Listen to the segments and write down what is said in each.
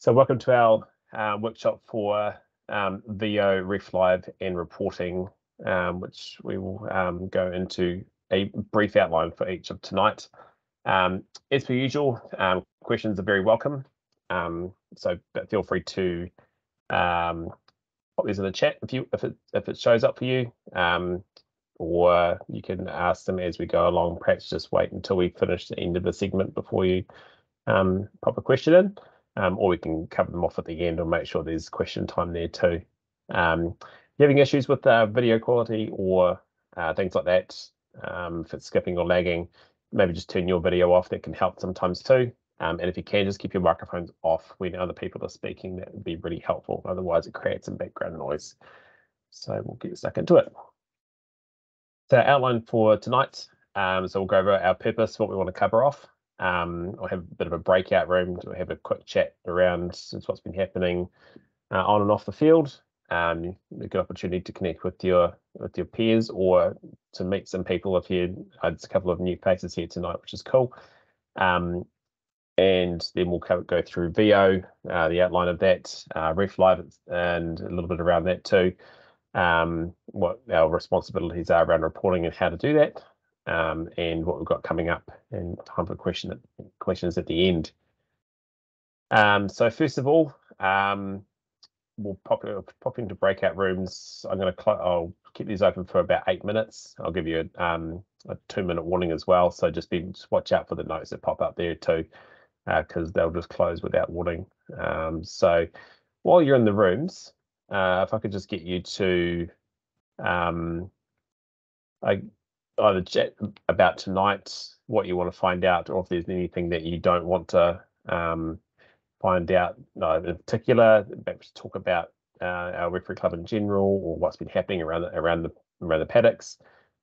So welcome to our workshop for VO, RefLive and reporting, which we will go into a brief outline for each of tonight. As per usual, questions are very welcome. So feel free to pop these in the chat if it shows up for you, or you can ask them as we go along. Perhaps just wait until we finish the end of the segment before you pop a question in. Or we can cover them off at the end and make sure there's question time there too. If you're having issues with video quality or things like that, if it's skipping or lagging, maybe just turn your video off. That can help sometimes too. And if you can, just keep your microphones off when other people are speaking. That would be really helpful. Otherwise, it creates some background noise. So we'll get stuck into it. So outline for tonight. So we'll go over our purpose, what we want to cover off. I'll have a bit of a breakout room to have a quick chat around since what's been happening on and off the field. A good opportunity to connect with your peers or to meet some people. If you had a couple of new faces here tonight, which is cool. And then we'll go through VO, the outline of that, RefLive, and a little bit around that too. What our responsibilities are around reporting and how to do that. And what we've got coming up, and time for questions at the end. So first of all, we'll pop into breakout rooms. I'll keep these open for about 8 minutes. I'll give you a 2-minute warning as well. So just watch out for the notes that pop up there too, because they'll just close without warning. So while you're in the rooms, if I could just get you to either chat about tonight, what you want to find out, or if there's anything that you don't want to find out in particular. Perhaps talk about our referee club in general, or what's been happening around the paddocks.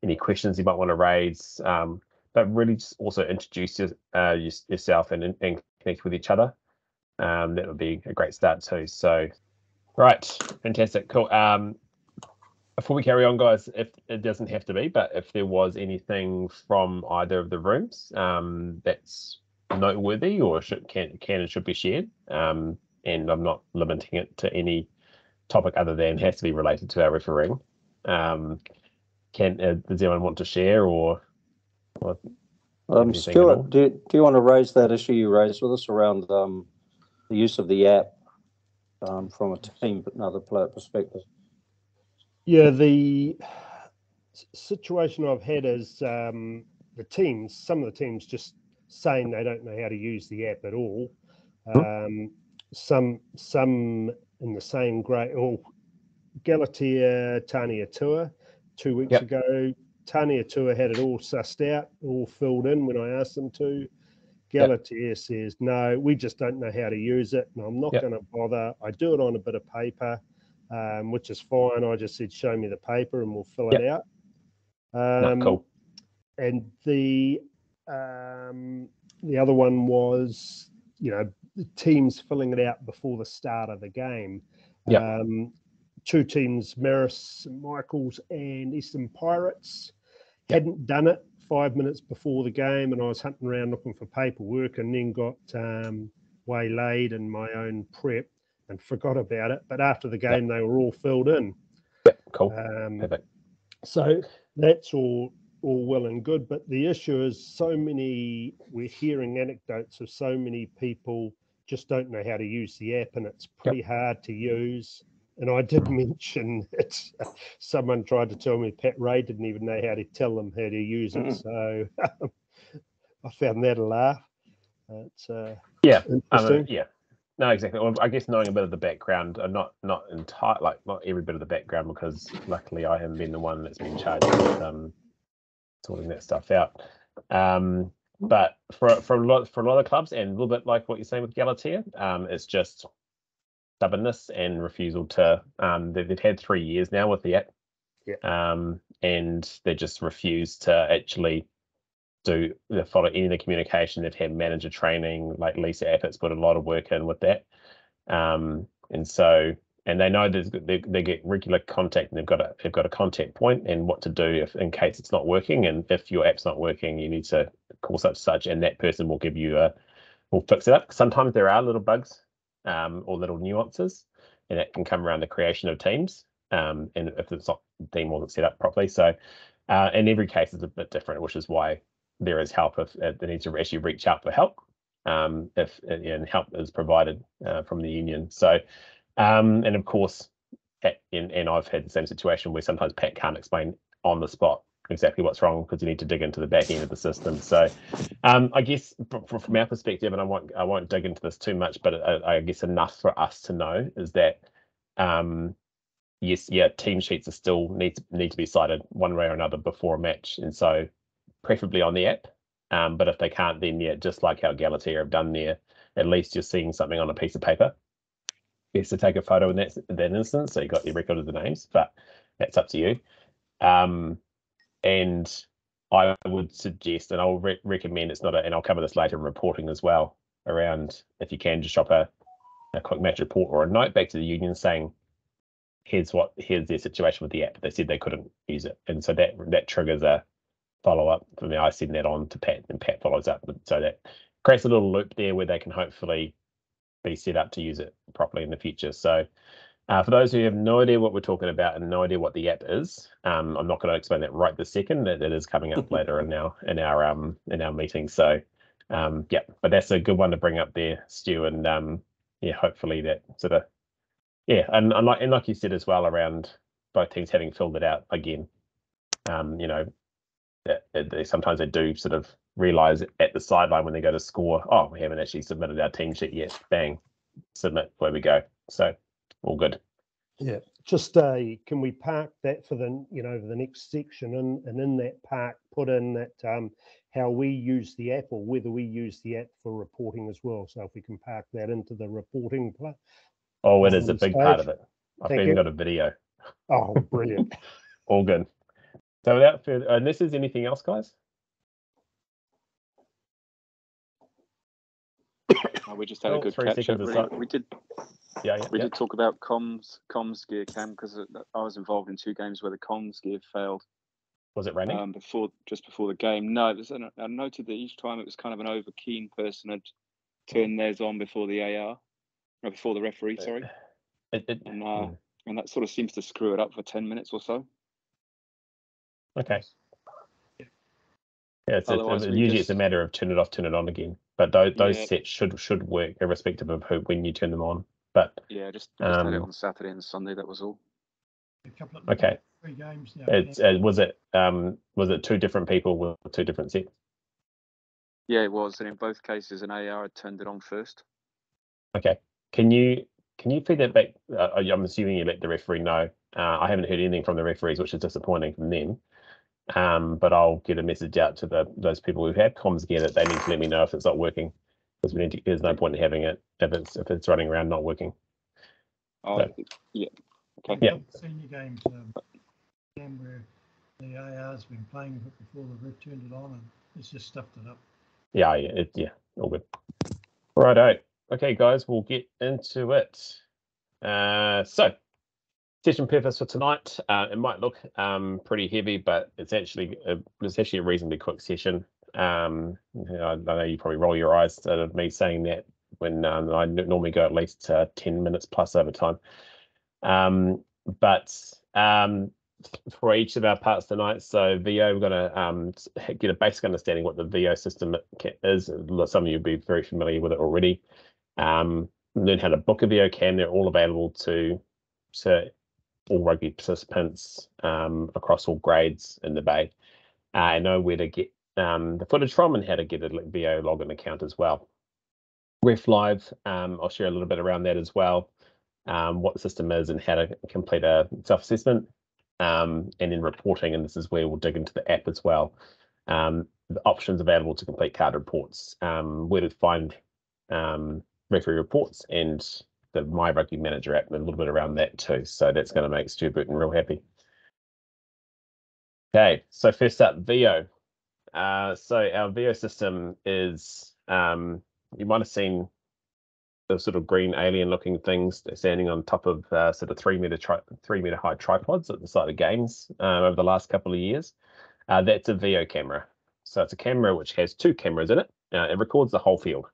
Any questions you might want to raise, but really just also introduce yourself and connect with each other. That would be a great start too. So, right, fantastic, cool. Before we carry on, guys, if it doesn't have to be, but if there was anything from either of the rooms that's noteworthy or can and should be shared, and I'm not limiting it to any topic other than has to be related to our refereeing. Does anyone want to share or Stuart, do you want to raise that issue you raised with us around the use of the app from a team but another player perspective? Yeah, the situation I've had is some of the teams just saying they don't know how to use the app at all. Some in the same grade, or Galatea Tania Tour 2 weeks ago. Tania Tour had it all sussed out, all filled in when I asked them to. Galatea says, no, we just don't know how to use it, and I'm not going to bother. I do it on a bit of paper. Which is fine. I just said, show me the paper and we'll fill it out. Cool. And the other one was, the teams filling it out before the start of the game. Two teams, Marist St Michael's and Eastern Pirates, hadn't done it 5 minutes before the game, and I was hunting around looking for paperwork and then got waylaid in my own prep and forgot about it. But after the game, they were all filled in. Cool. Perfect. So that's all well and good. But the issue is we're hearing anecdotes of so many people just don't know how to use the app, and it's pretty hard to use. And I did mention it. Someone tried to tell me Pat Ray didn't even know how to tell them how to use it. So I found that a laugh. It's interesting. No, exactly. Well, I guess knowing a bit of the background, not every bit of the background, because luckily I haven't been the one that's been charged with sorting that stuff out. But for a lot of clubs, and a little bit like what you're saying with Galatea, it's just stubbornness and refusal to. They've had 3 years now with the app, and they just refuse to actually follow any of the communication. They've had manager training, like Lisa Appett's put a lot of work in with that, and they know they get regular contact, and they've got a contact point and what to do in case it's not working, and if your app's not working, you need to call such, and that person will give you will fix it up. Sometimes there are little bugs or little nuances, and that can come around the creation of teams, and if the team wasn't set up properly. So in every case is a bit different, which is why there is help if they need to actually reach out for help, if and help is provided from the union. So and of course, and I've had the same situation where sometimes Pat can't explain on the spot exactly what's wrong because you need to dig into the back end of the system. So I guess from our perspective, and I won't dig into this too much, but I guess enough for us to know is that yes, team sheets are still need to be cited one way or another before a match, and so preferably on the app. But if they can't, then just like how Galatea have done there, at least you're seeing something on a piece of paper. Best to take a photo in that instance, so you got your record of the names, but that's up to you. And I would suggest, and I'll recommend it's not and I'll cover this later in reporting as well, around if you can just drop a quick match report or a note back to the union saying, here's their situation with the app. They said they couldn't use it, and so that triggers a follow-up for me. I send that on to Pat, and Pat follows up, so that creates a little loop there where they can hopefully be set up to use it properly in the future. So for those who have no idea what we're talking about and no idea what the app is, I'm not going to explain that right this second. That is coming up later in our meeting. So but that's a good one to bring up there, Stu, and hopefully that sort of and like you said as well, around both teams having filled it out again, that sometimes they do sort of realize at the sideline when they go to score, oh, we haven't actually submitted our team sheet yet. Bang, submit, where we go. So all good. Yeah, just can we park that for the the next section, and in that park put in that how we use the app, or whether we use the app for reporting as well. So if we can park that into the reporting part. Oh, it is a big part of it. I've even got a video. Oh, brilliant. All good. So without further, unless there's anything else, guys. We just had a good catch up. We did. We did talk about comms gear, Cam, because I was involved in 2 games where the comms gear failed. Was it raining? Just before the game. No, I noted that each time it was kind of an over keen person had turned theirs on before the AR, or before the referee. Sorry, and that sort of seems to screw it up for 10 minutes or so. Okay. Yeah, usually it's a matter of turn it off, turn it on again. But those sets should work irrespective of when you turn them on. But yeah, just had it on Saturday and Sunday. That was all. Okay. 3 games. Was it 2 different people with 2 different sets? Yeah, it was, and in both cases, an AR had turned it on first. Okay. Can you feed that back? I'm assuming you let the referee know. I haven't heard anything from the referees, which is disappointing from them. But I'll get a message out to those people who have comms gear that they need to let me know if it's not working, because there's no point in having it if it's running around not working. Oh, so, yeah. Okay. Yeah. Senior games, where the AR's been playing with it before the ref turned it on, and it's just stuffed it up. Yeah, all good. Righto. Okay, guys, we'll get into it. So, session purpose for tonight. It might look pretty heavy, but it's actually a reasonably quick session. I know you probably roll your eyes at me saying that when I normally go at least 10 minutes plus over time. But for each of our parts tonight, so VO, we're going to get a basic understanding what the VO system is. Some of you will be very familiar with it already. Learn how to book a VO cam. They're all available to all rugby participants across all grades in the Bay. I know where to get the footage from and how to get a VO login account as well. RefLive, I'll share a little bit around that as well, what the system is and how to complete a self-assessment, and then reporting, and this is where we'll dig into the app as well. The options available to complete card reports, where to find referee reports, and the My Rugby Manager app, and a little bit around that too. So that's going to make Stu Burton real happy. Okay, so first up, VO. So our VO system is, you might have seen the sort of green alien looking things standing on top of sort of 3 meter high tripods at the side of games over the last couple of years. That's a VO camera. So it's a camera which has 2 cameras in it. It records the whole field.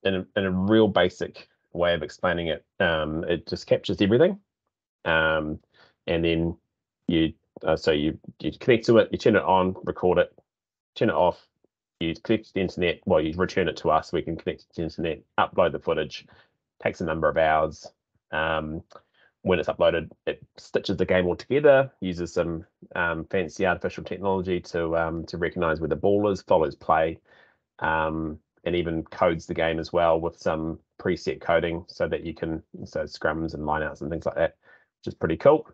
in a real basic way of explaining it, it just captures everything, and then you connect to it, you turn it on, record it, turn it off, you connect to the internet. Well, you return it to us, we can connect to the internet, upload the footage. Takes a number of hours. When it's uploaded, it stitches the game all together, uses some fancy artificial technology to recognize where the ball is, follows play, and even codes the game as well with some preset coding so that you can, so scrums and lineouts and things like that, which is pretty cool.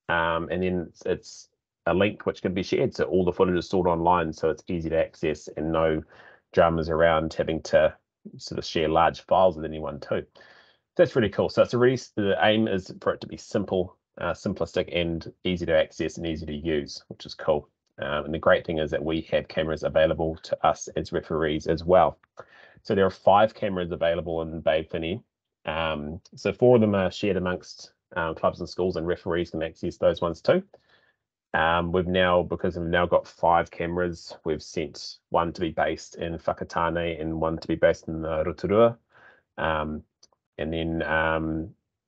And then it's a link which can be shared, so all the footage is stored online, so it's easy to access and no dramas around having to sort of share large files with anyone too. That's really cool. So it's the aim is for it to be simple, simplistic, and easy to access and easy to use, which is cool. And the great thing is that we have cameras available to us as referees as well. So there are 5 cameras available in Bay Finney. So 4 of them are shared amongst clubs and schools, and referees can access those ones too. Because we've now got 5 cameras, we've sent one to be based in Whakatane and one to be based in Rotorua. And then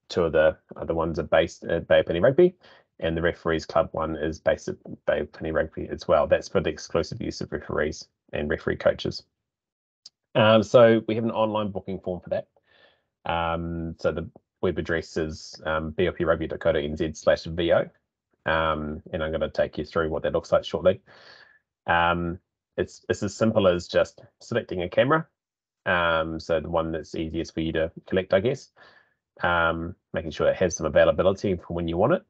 2 of the other ones are based at Bay Penny Rugby, and the referees club one is based at Bay Penny Rugby as well. That's for the exclusive use of referees and referee coaches. So we have an online booking form for that. So the web address is boprugby.co.nz/VO, and I'm going to take you through what that looks like shortly. It's as simple as just selecting a camera. So the one that's easiest for you to collect, I guess, making sure it has some availability for when you want it.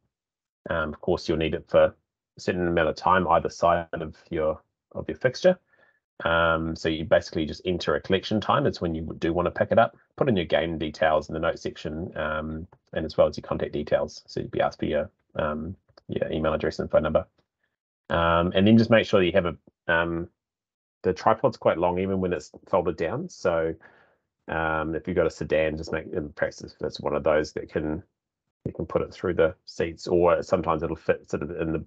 Of course, you'll need it for a certain amount of time either side of your fixture. So you basically just enter a collection time. It's when you do want to pick it up. Put in your game details in the notes section, and as well as your contact details. So you'd be asked for your email address and phone number, and then just make sure you have a the tripod's quite long even when it's folded down. So if you've got a sedan, just make in practice that's one of those that you can put it through the seats, or sometimes it'll fit sort of in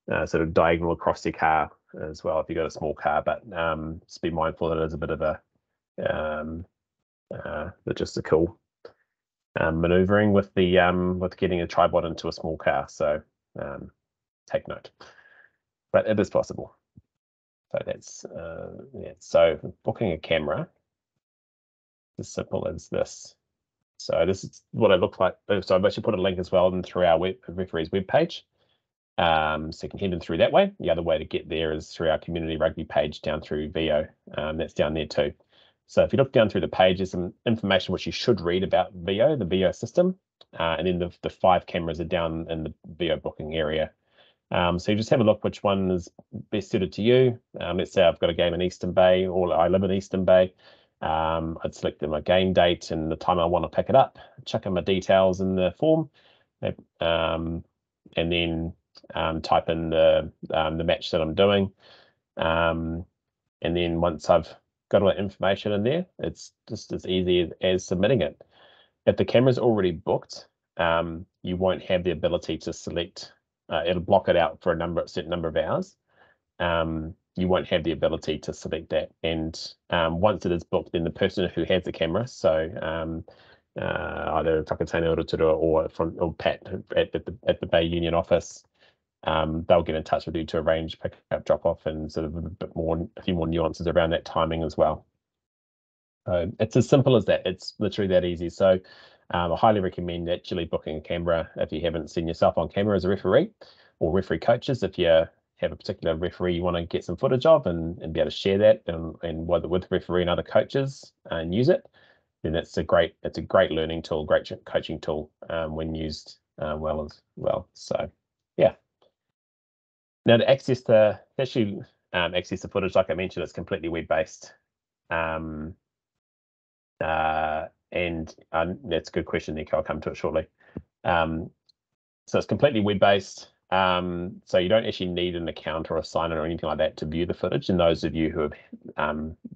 the sort of diagonal across your car as well if you've got a small car. But just be mindful that it is a bit of a logistical maneuvering with getting a tripod into a small car. So take note, but it is possible. So that's So booking a camera, as simple as this. So this is what it looks like. So I've actually put a link as well through our referees webpage. So you can head in through that way. The other way to get there is through our community rugby page down through VO. That's down there too. So if you look down through the page, there's some information which you should read about VO, the VO system, and then the 5 cameras are down in the VO booking area. So you just have a look which one is best suited to you. Let's say I've got a game in Eastern Bay, or I live in Eastern Bay. I'd select my game date and the time I want to pick it up, chuck in my details in the form, and then type in the match that I'm doing. And then once I've got all that information in there, it's just as easy as submitting it. If the camera's already booked, you won't have the ability to select. It'll block it out for a certain number of hours. You won't have the ability to select that. And once it is booked, then the person who has the camera, so either Whakatane or Rotorua or Pat at the Bay Union office, they'll get in touch with you to arrange pick up, drop off, and sort of a few more nuances around that timing as well. It's as simple as that. It's literally that easy. So I highly recommend actually booking a camera if you haven't seen yourself on camera as a referee, or referee coaches if you have a particular referee you want to get some footage of and be able to share that and whether with referee and other coaches and use it, then it's a great learning tool, great coaching tool when used well as well. So yeah. Now to access the footage, like I mentioned, it's completely web-based. And that's a good question, Nico. I'll come to it shortly. So it's completely web-based. So you don't actually need an account or a sign-in or anything like that to view the footage. And those of you who have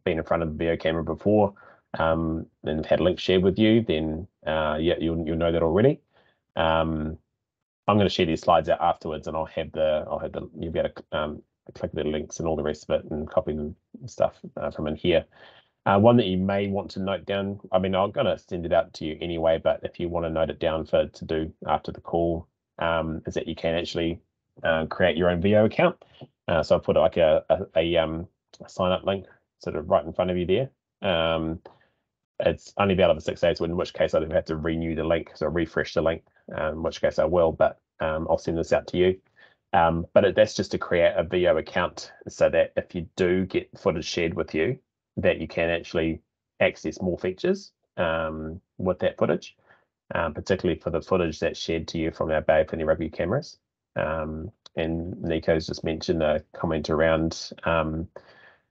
been in front of the video camera before and have had links shared with you, then you'll know that already. I'm going to share these slides out afterwards, and you'll be able to click the links and all the rest of it and copy the stuff from in here. One that you may want to note down, I mean, I'm going to send it out to you anyway, but if you want to note it down to do after the call, is that you can actually create your own VO account. So I'll put like a sign up link sort of right in front of you there. It's only valid for 6 days, in which case I'd have to renew the link, so refresh the link, in which case I will, but I'll send this out to you. But that's just to create a VO account so that if you do get footage shared with you, that you can actually access more features with that footage, particularly for the footage that's shared to you from our Bay of Plenty Rugby cameras. And Nico's just mentioned a comment around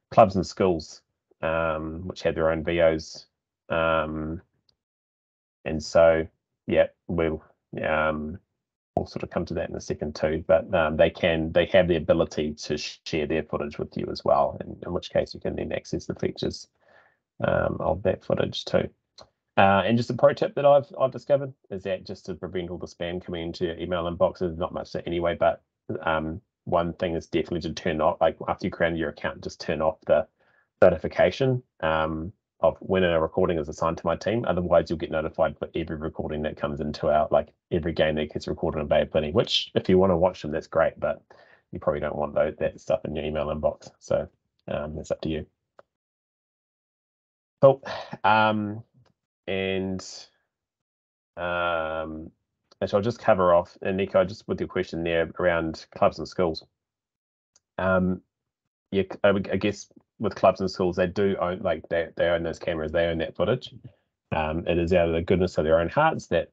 clubs and schools, which have their own VOs. And so, yeah, we'll sort of come to that in a second too, but they have the ability to share their footage with you as well, in which case you can then access the features of that footage too. And just a pro tip that I've discovered is that just to prevent all the spam coming into your email inboxes, not much anyway, but one thing is definitely to turn off, like after you create your account, just turn off the notification of when a recording is assigned to my team. Otherwise, you'll get notified for every recording that comes into our, like every game that gets recorded in Bay of Plenty, which if you want to watch them, that's great, but you probably don't want that stuff in your email inbox. So that's up to you. Cool. And so I'll just cover off, and Nico, just with your question there around clubs and schools. Yeah, I guess with clubs and schools, they do own, like they own those cameras, they own that footage. It is out of the goodness of their own hearts that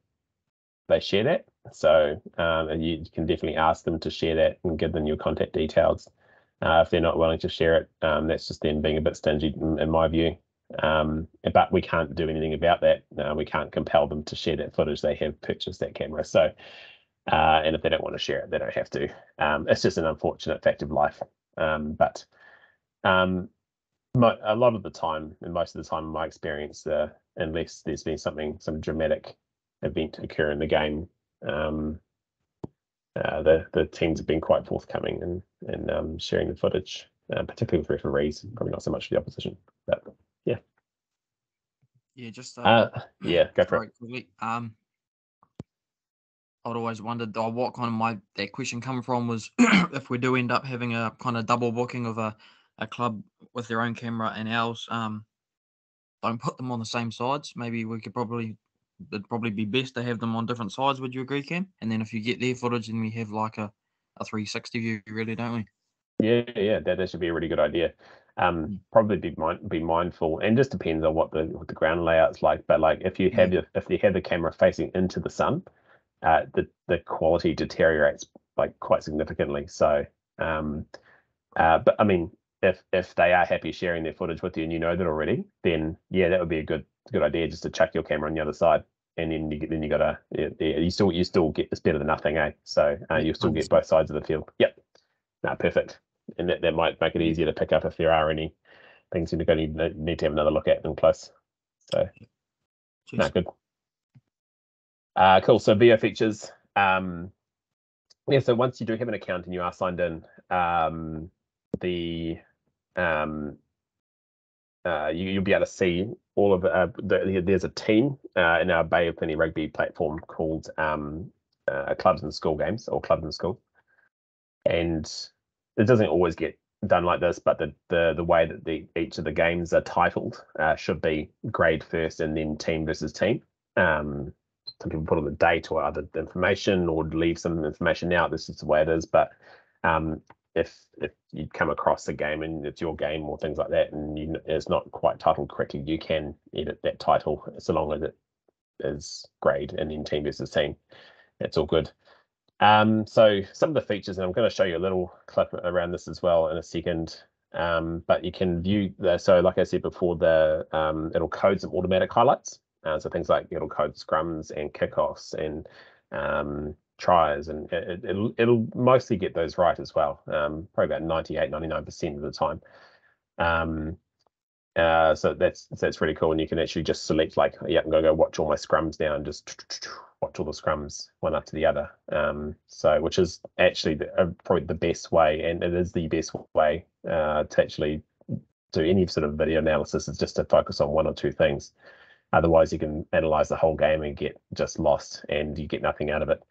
they share that. So and you can definitely ask them to share that and give them your contact details. If they're not willing to share it, that's just them being a bit stingy in my view. But we can't do anything about that. We can't compel them to share that footage. They have purchased that camera. So, and if they don't want to share it, they don't have to. It's just an unfortunate fact of life. But a lot of the time, and most of the time in my experience, unless there's been some dramatic event occur in the game, the teams have been quite forthcoming in sharing the footage, particularly with referees, probably not so much for the opposition, but yeah. Yeah, just yeah, go for it. Quickly. I'd always wondered what kind of that question come from was if we do end up having a kind of double booking of a club with their own camera and ours, don't put them on the same sides. Maybe it'd probably be best to have them on different sides. Would you agree, Cam? And then if you get their footage, then we have like a 360 view, really, don't we? Yeah, that should be a really good idea. Probably be mindful, and just depends on what the ground layout's like. But like if you have the camera facing into the sun, the quality deteriorates like quite significantly. So, but I mean, if they are happy sharing their footage with you and you know that already, then yeah, that would be a good idea just to chuck your camera on the other side, and then you gotta you still get, it's better than nothing, eh? So you'll still get both sides of the field. Yep. No, perfect. And that might make it easier to pick up if there are any things you're going to need to have another look at in close. So, no, good. Cool. So VO features. Yeah. So once you do have an account and you are signed in, you'll be able to see all of there's a team in our Bay of Plenty Rugby platform called Clubs and School Games, or Clubs and School, and it doesn't always get done like this, but the way that each of the games are titled should be grade first and then team versus team. Some people put on the date or other information or leave some information out. This is the way it is. But if you come across a game and it's your game or things like that, and it's not quite titled correctly, you can edit that title so long as it is grade and then team versus team. That's all good. So some of the features, and I'm going to show you a little clip around this as well in a second. But you can view so like I said before, it'll code some automatic highlights. So things like it'll code scrums and kickoffs and tries, and it'll mostly get those right as well. Probably about 98-99% of the time. So that's really cool, and you can actually just select like, yeah, I'm gonna go watch all my scrums now and just watch all the scrums one after the other. So which is actually probably the best way, and it is the best way to actually do any sort of video analysis is just to focus on one or two things. Otherwise, you can analyze the whole game and get just lost, and you get nothing out of it.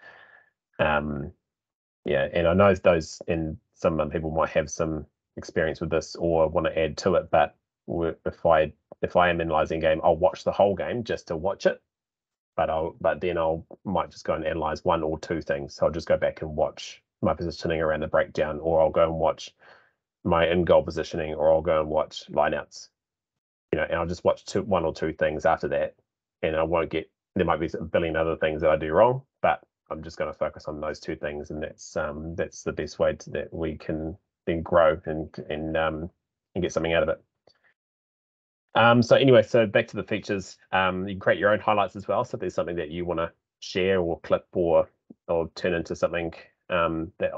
Yeah, and I know those, and some people might have some experience with this or want to add to it, but if I am analyzing a game, I'll watch the whole game just to watch it. But then might just go and analyze one or two things. So I'll just go back and watch my positioning around the breakdown, or I'll go and watch my in-goal positioning, or I'll go and watch lineouts. And I'll just watch one or two things after that, and I won't get. There might be a billion other things that I do wrong, but I'm just going to focus on those two things, and that's the best way that we can then grow and get something out of it. So anyway, so back to the features. You can create your own highlights as well. So if there's something that you want to share or clip or turn into something that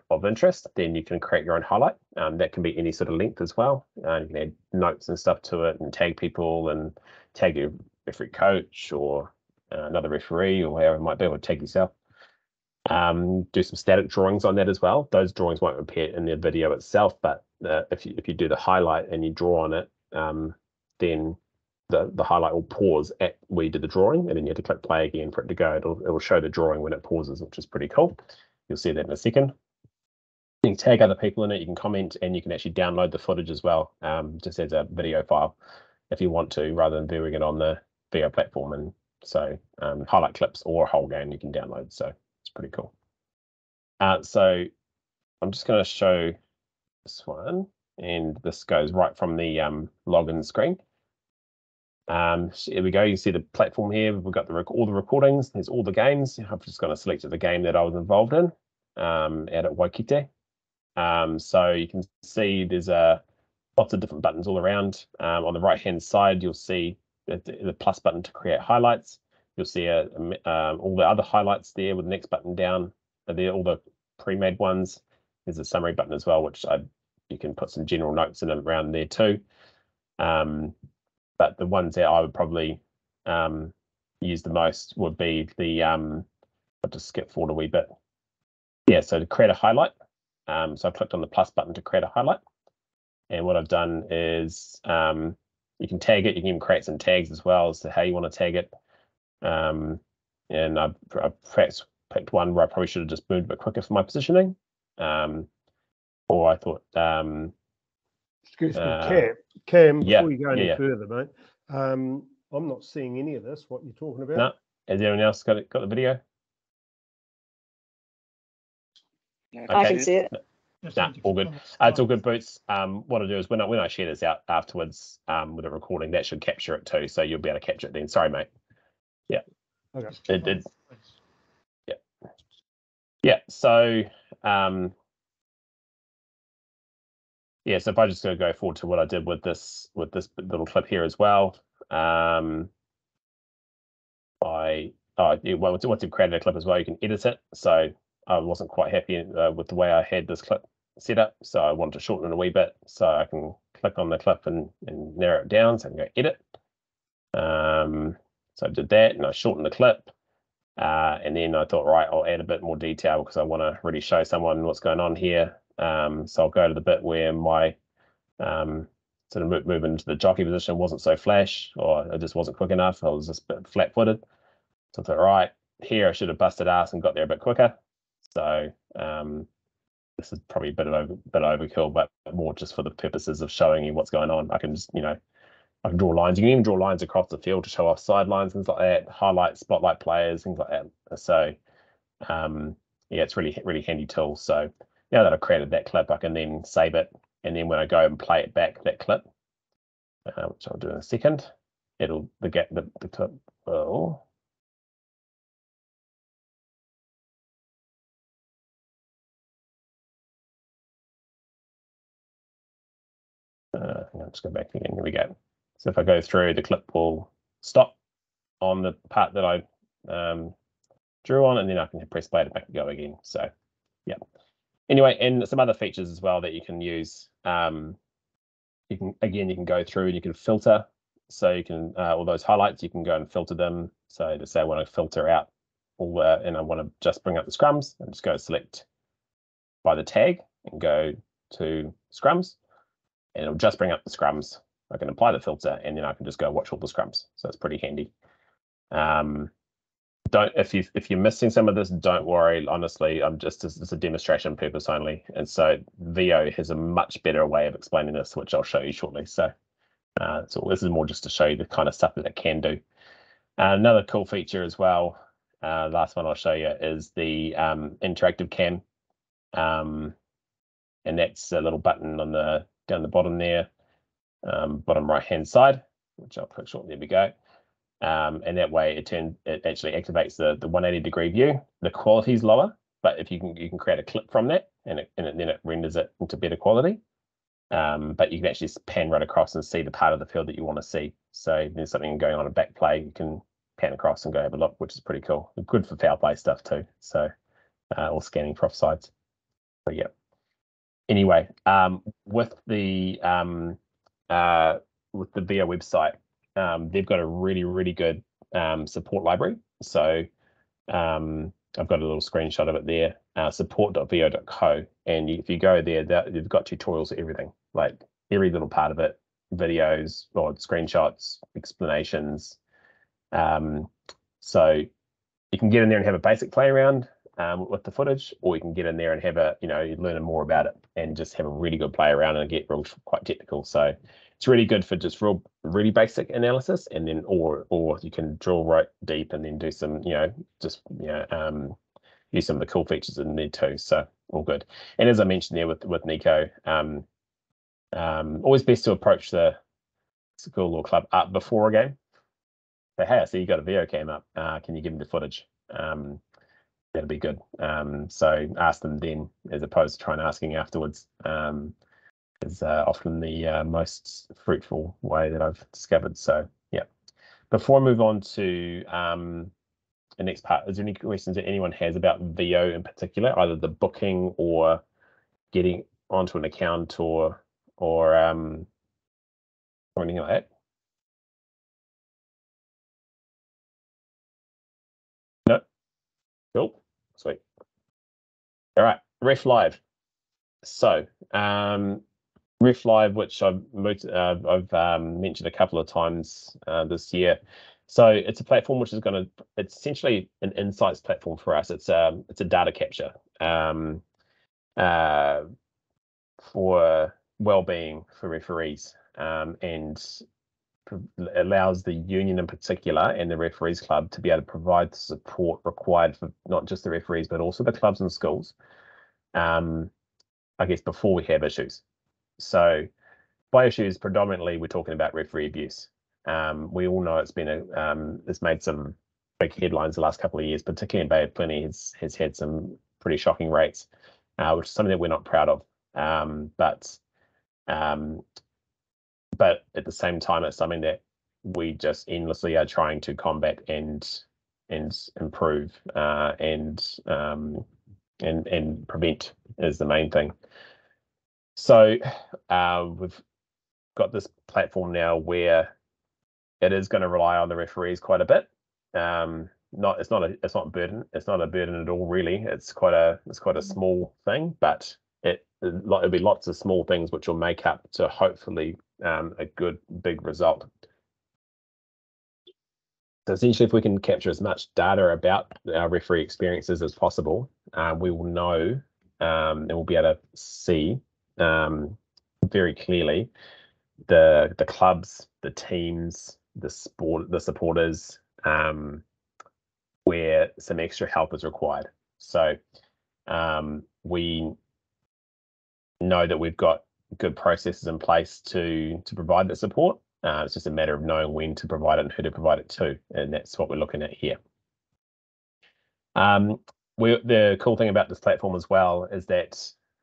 of interest, then you can create your own highlight. That can be any sort of length as well. You can add notes and stuff to it and tag people and tag your referee coach or another referee or whoever it might be, or tag yourself. Do some static drawings on that as well. Those drawings won't appear in the video itself, but if you do the highlight and you draw on it, then the highlight will pause at where you did the drawing, and then you have to click play again for it to go. It'll show the drawing when it pauses, which is pretty cool. You'll see that in a second. You can tag other people in it, you can comment, and you can actually download the footage as well, just as a video file if you want to, rather than viewing it on the video platform. And so highlight clips or a whole game you can download, so it's pretty cool. So I'm just going to show this one, and this goes right from the login screen. So here we go. You can see the platform here. We've got all the recordings. There's all the games. I've just got to select the game that I was involved in out at Waikite. So you can see there's lots of different buttons all around. On the right hand side, you'll see the plus button to create highlights. You'll see all the other highlights there with the next button down. There, all the pre-made ones. There's a summary button as well, which you can put some general notes in around there too. But the ones that I would probably use the most would be the I'll just skip forward a wee bit. Yeah, so to create a highlight. So I clicked on the plus button to create a highlight. And what I've done is you can tag it. You can even create some tags as well as to how you want to tag it. And I've perhaps picked one where I probably should have just moved a bit quicker for my positioning. Or I thought excuse me, Cam, yeah, before you go any further, mate, I'm not seeing any of this, what you're talking about. No. Has anyone else got the video? Yeah, Okay. I can see it. Nah, all good. It's all good, Boots. What I'll do is when I share this out afterwards with a recording, that should capture it too, so you'll be able to capture it then. Sorry, mate. Yeah. Okay. It did. Yeah. Yeah. So yeah, so if I just go forward to what I did with this little clip here as well. Once you've created a clip as well, you can edit it. So I wasn't quite happy with the way I had this clip set up, so I wanted to shorten it a wee bit. So I can click on the clip and narrow it down. So I can go edit. So I did that, and I shortened the clip. And then I thought, right, I'll add a bit more detail because I want to really show someone what's going on here. So I'll go to the bit where my sort of move into the jockey position wasn't so flash, or it just wasn't quick enough. I was just a bit flat-footed. So I thought, right, here I should have busted ass and got there a bit quicker. So this is probably a bit overkill, but more just for the purposes of showing you what's going on. I can just, I can draw lines. You can even draw lines across the field to show off sidelines, things like that, highlight, spotlight players, things like that. So yeah, it's really handy tool. So now that I've created that clip, I can then save it, and then when I go and play it back, that clip, which I'll do in a second, the clip will. I'll just go back again. Here we go. So if I go through, the clip will stop on the part that I drew on, and then I can press play to back and go again. So yeah. Anyway, and some other features as well that you can use. You can go through and you can filter. So you can all those highlights, you can go and filter them. So to say I want to filter out all and I want to just bring up the scrums, and just go select by the tag and go to scrums. and it'll just bring up the scrums. I can apply the filter, and then I can just go watch all the scrums. So it's pretty handy. If you're missing some of this, don't worry. Honestly, it's a demonstration purpose only, and so VO has a much better way of explaining this, which I'll show you shortly. So this is more just to show you the kind of stuff that it can do. Another cool feature as well, last one I'll show you, is the interactive cam, and that's a little button on down the bottom there, bottom right hand side, which I'll click shortly. There we go. And that way it actually activates the 180-degree view. The quality is lower, but if you can create a clip from that, and then it renders it into better quality. But you can actually pan right across and see the part of the field that you want to see. So if there's something going on a back play, you can pan across and go have a look, which is pretty cool. Good for foul play stuff too. So or scanning for offsides. But yeah. Anyway, with the VO website, they've got a really good support library. So I've got a little screenshot of it there, support.vo.co, and if you go there, they've got tutorials for everything, like every little part of it, videos or screenshots, explanations. So you can get in there and have a basic play around with the footage, or you can get in there and have learn more about it and just have a really good play around and get quite technical. So it's really good for just really basic analysis, and then or you can drill right deep and then do some use some of the cool features in there too. So all good. And as I mentioned there with Nico, always best to approach the school or club up before a game. Say, hey, I see you got a VO cam up. Can you give me the footage? That'll be good. So ask them then, as opposed to trying asking afterwards. Is often the most fruitful way that I've discovered. So yeah. Before I move on to the next part, is there any questions that anyone has about VO in particular, either the booking or getting onto an account or anything like that? No. Cool. Sweet. All right. RefLive. So RefLive, which I've mentioned a couple of times this year. So it's a platform which is it's essentially an insights platform for us. It's a data capture for well-being for referees, and allows the union in particular and the referees club to be able to provide the support required for not just the referees but also the clubs and schools, I guess, before we have issues. So by issues, predominantly we're talking about referee abuse. We all know it's made some big headlines the last couple of years, particularly in Bay of Plenty has had some pretty shocking rates, which is something that we're not proud of. But at the same time, it's something that we just endlessly are trying to combat and improve and prevent is the main thing. So we've got this platform now where it is going to rely on the referees quite a bit. It's not a burden. It's not a burden at all, really. It's quite a small thing, but it'll be lots of small things which will make up to hopefully a good big result. So essentially, if we can capture as much data about our referee experiences as possible, we will know and we'll be able to see very clearly the clubs, the teams, the supporters, where some extra help is required. So we know that we've got good processes in place to provide the support. It's just a matter of knowing when to provide it and who to provide it to, and that's what we're looking at here. The cool thing about this platform as well is that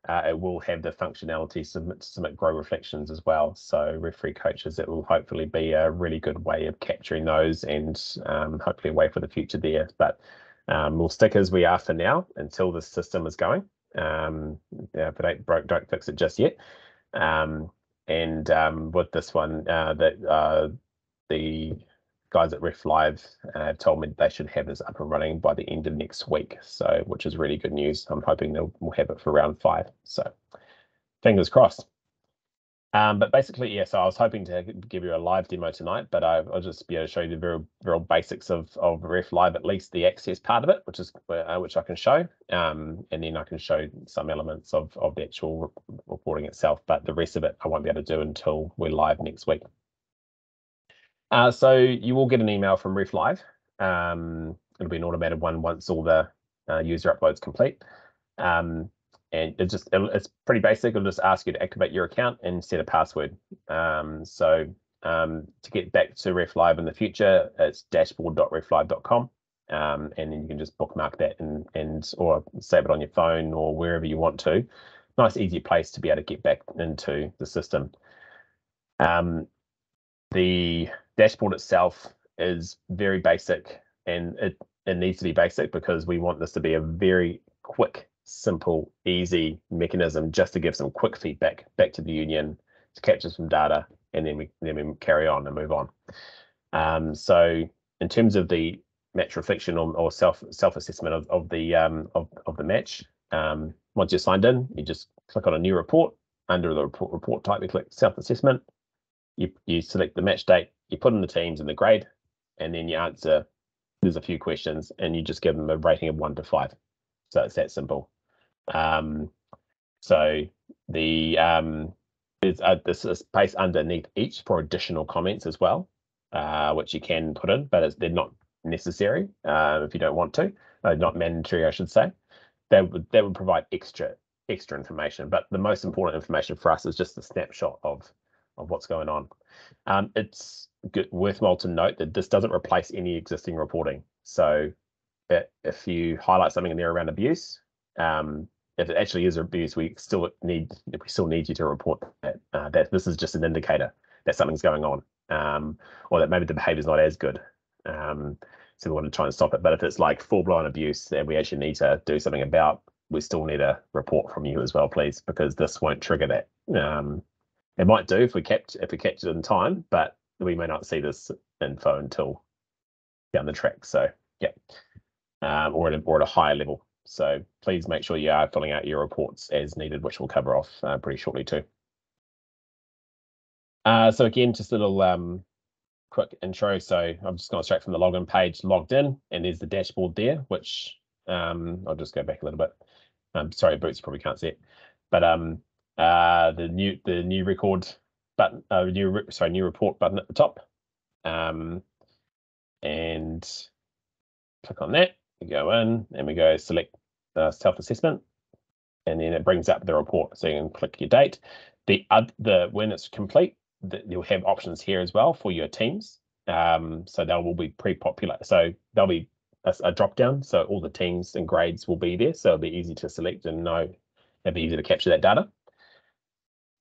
it will have the functionality to submit grow reflections as well. So referee coaches, it will hopefully be a really good way of capturing those and hopefully a way for the future there. But we'll stick as we are for now until the system is going. If it ain't broke, don't fix it just yet. With this one, the guys at RefLive have told me they should have this up and running by the end of next week, so which is really good news. I'm hoping we'll have it for round 5. So fingers crossed. But basically, yeah, so I was hoping to give you a live demo tonight, but I'll just be able to show you the very basics of RefLive, at least the access part of it, which I can show, and then I can show some elements of the actual reporting itself, but the rest of it I won't be able to do until we're live next week. So you will get an email from RefLive. It'll be an automated one once all the user uploads complete. And it's pretty basic. It'll just ask you to activate your account and set a password. So to get back to RefLive in the future, it's dashboard.reflive.com. And then you can just bookmark that and or save it on your phone or wherever you want to. Nice, easy place to be able to get back into the system. The dashboard itself is very basic, and it needs to be basic because we want this to be a very quick, simple, easy mechanism just to give some quick feedback back to the union, to capture some data, and then we carry on and move on. So in terms of the match reflection or self-assessment of the match, once you're signed in, you just click on a new report. Under the report type, you click self-assessment. You select the match date, you put in the teams and the grade, and then you answer. There's a few questions, and you just give them a rating of 1 to 5. So it's that simple. So there's this is space underneath each for additional comments as well, which you can put in, but they're not necessary if you don't want to. Not mandatory, I should say. That would provide extra information, but the most important information for us is just the snapshot of what's going on. It's worthwhile to note that this doesn't replace any existing reporting. So if you highlight something in there around abuse, if it actually is abuse, we still need you to report that this is just an indicator that something's going on, or that maybe the behavior is not as good. So we want to try and stop it. But if it's like full-blown abuse that we actually need to do something about, we still need a report from you as well, please, because this won't trigger that. It might do if we catch it in time, but we may not see this info until down the track. So yeah, or at a higher level. So please make sure you are filling out your reports as needed, which we'll cover off pretty shortly too. So again, just a little quick intro. So I'm just going straight from the login page, logged in, and there's the dashboard there, which I'll just go back a little bit. Sorry, Boots, you probably can't see it, but the new record button, new report button at the top, and click on that. We go in and we go select the self-assessment, and then it brings up the report. So you can click your date. When it's complete, you'll have options here as well for your teams. So they will be pre-populated. So there'll be a drop down. So all the teams and grades will be there. So it'll be easy to select and know. It'll be easy to capture that data.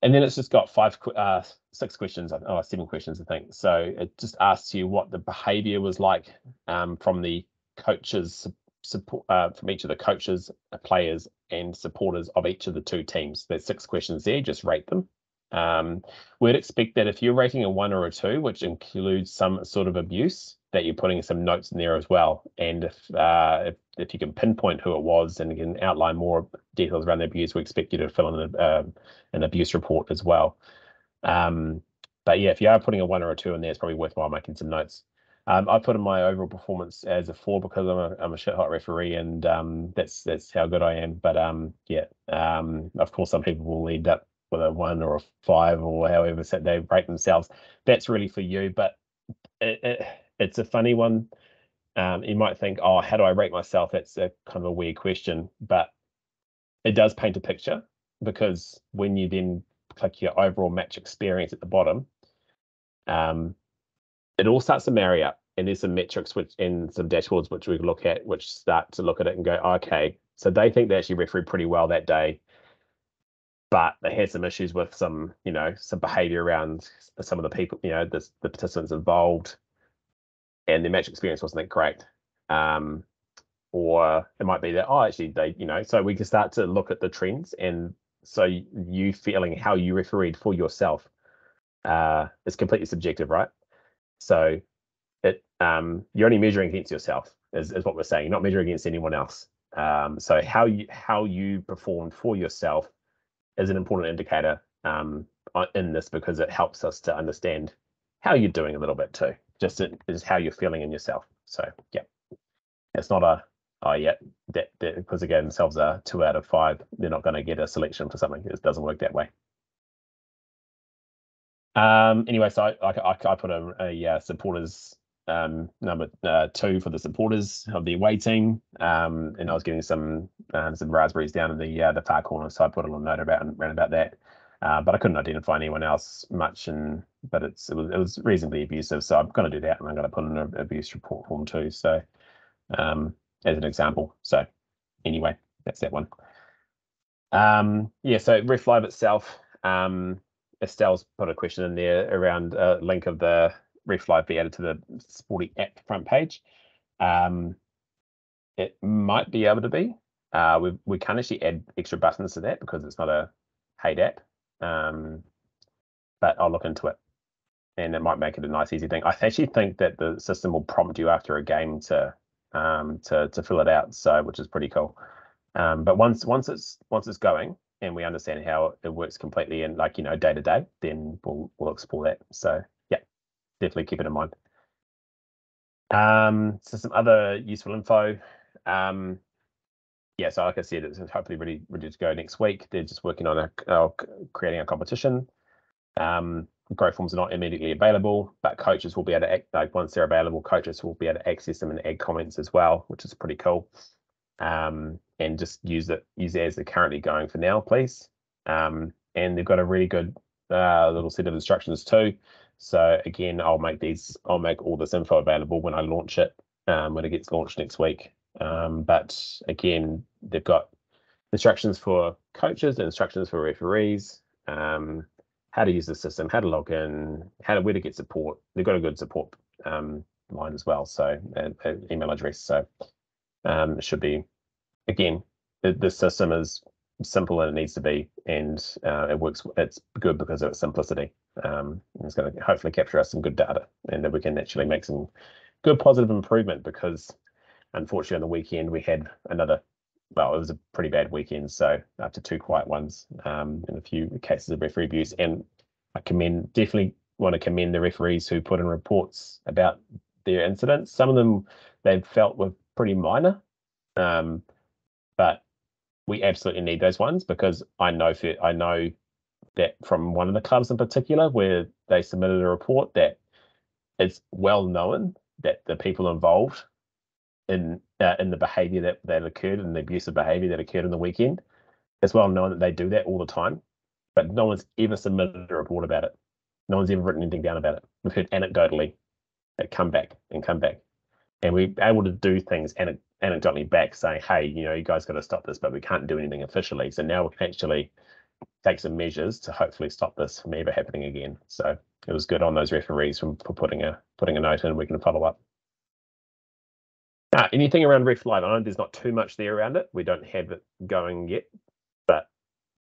And then it's just got 6 questions, 7 questions, I think. So it just asks you what the behavior was like from the coaches support, from each of the coaches, players, and supporters of each of the 2 teams. There's 6 questions there. Just rate them. We'd expect that if you're rating a 1 or a 2, which includes some sort of abuse, that you're putting some notes in there as well. And if you can pinpoint who it was and you can outline more details around the abuse, we expect you to fill in an abuse report as well. But yeah, if you are putting a 1 or a 2 in there, it's probably worthwhile making some notes. I put in my overall performance as a 4 because I'm a shit hot referee, and that's how good I am. But yeah, of course, some people will end up with a 1 or a 5 or however they rate themselves. That's really for you, but it's a funny one. You might think, oh, how do I rate myself? That's a kind of a weird question, but it does paint a picture, because when you then click your overall match experience at the bottom, it all starts to marry up, and there's some metrics and some dashboards which we look at, which start to look at it and go, okay, so they think they actually refereed pretty well that day, but they had some issues with some behavior around some of the people, the participants involved, and their match experience wasn't that great. Or it might be that, actually they, so we can start to look at the trends, and so you feeling how you refereed for yourself is completely subjective, right? So you're only measuring against yourself is what we're saying. You're not measuring against anyone else. So how you performed for yourself is an important indicator in this because it helps us to understand how you're doing a little bit too. Just how you're feeling in yourself. So yeah, it's not a that because again, themselves are 2 out of 5. They're not going to get a selection for something. It doesn't work that way. Anyway, so I put a supporters number 2 for the supporters of the away team, and I was getting some raspberries down in the far corner, so I put a little note around about that. But I couldn't identify anyone else much, but it was reasonably abusive, so I'm going to do that, and I'm going to put in an abuse report form too. So as an example. So anyway, that's that one. Yeah, so RefLive itself, Estelle's put a question in there around a link of the RefLive be added to the Sporty app front page. It might be able to be. We can't actually add extra buttons to that because it's not a paid app. But I'll look into it, and it might make it a nice, easy thing. I actually think that the system will prompt you after a game to fill it out, so which is pretty cool. But once it's going and we understand how it works completely and day to day, then we'll explore that. So yeah, definitely keep it in mind. So some other useful info. Yeah, so like I said, it's hopefully ready to go next week. They're just working on creating a competition. Growth forms are not immediately available, but coaches will be able to once they're available, coaches will be able to access them and add comments as well, which is pretty cool. And just use it as they're currently going for now, please. And they've got a really good little set of instructions too. So again, I'll make all this info available when I launch it, when it gets launched next week. But again, they've got instructions for coaches, instructions for referees, how to use the system, how to log in, where to get support. They've got a good support line as well, so an email address. So it should be, again, the system is simple and it needs to be, and it works. It's good because of its simplicity. It's going to hopefully capture us some good data, and that we can actually make some good positive improvement, because unfortunately on the weekend we had it was a pretty bad weekend. So after 2 quiet ones and a few cases of referee abuse, and I definitely want to commend the referees who put in reports about their incidents. Some of them they've felt were pretty minor, but we absolutely need those ones, because I know that from one of the clubs in particular where they submitted a report, that it's well known that the people involved in the behaviour that occurred, and the abusive behaviour that occurred on the weekend, it's well known that they do that all the time, but no one's ever submitted a report about it. No one's ever written anything down about it. We've heard anecdotally that come back, and we're able to do things anecdotally back, saying, hey, you guys got to stop this, but we can't do anything officially. So now we can actually take some measures to hopefully stop this from ever happening again. So it was good on those referees for putting a note in. We can follow up. Anything around RefLive? I know there's not too much there around it. We don't have it going yet, but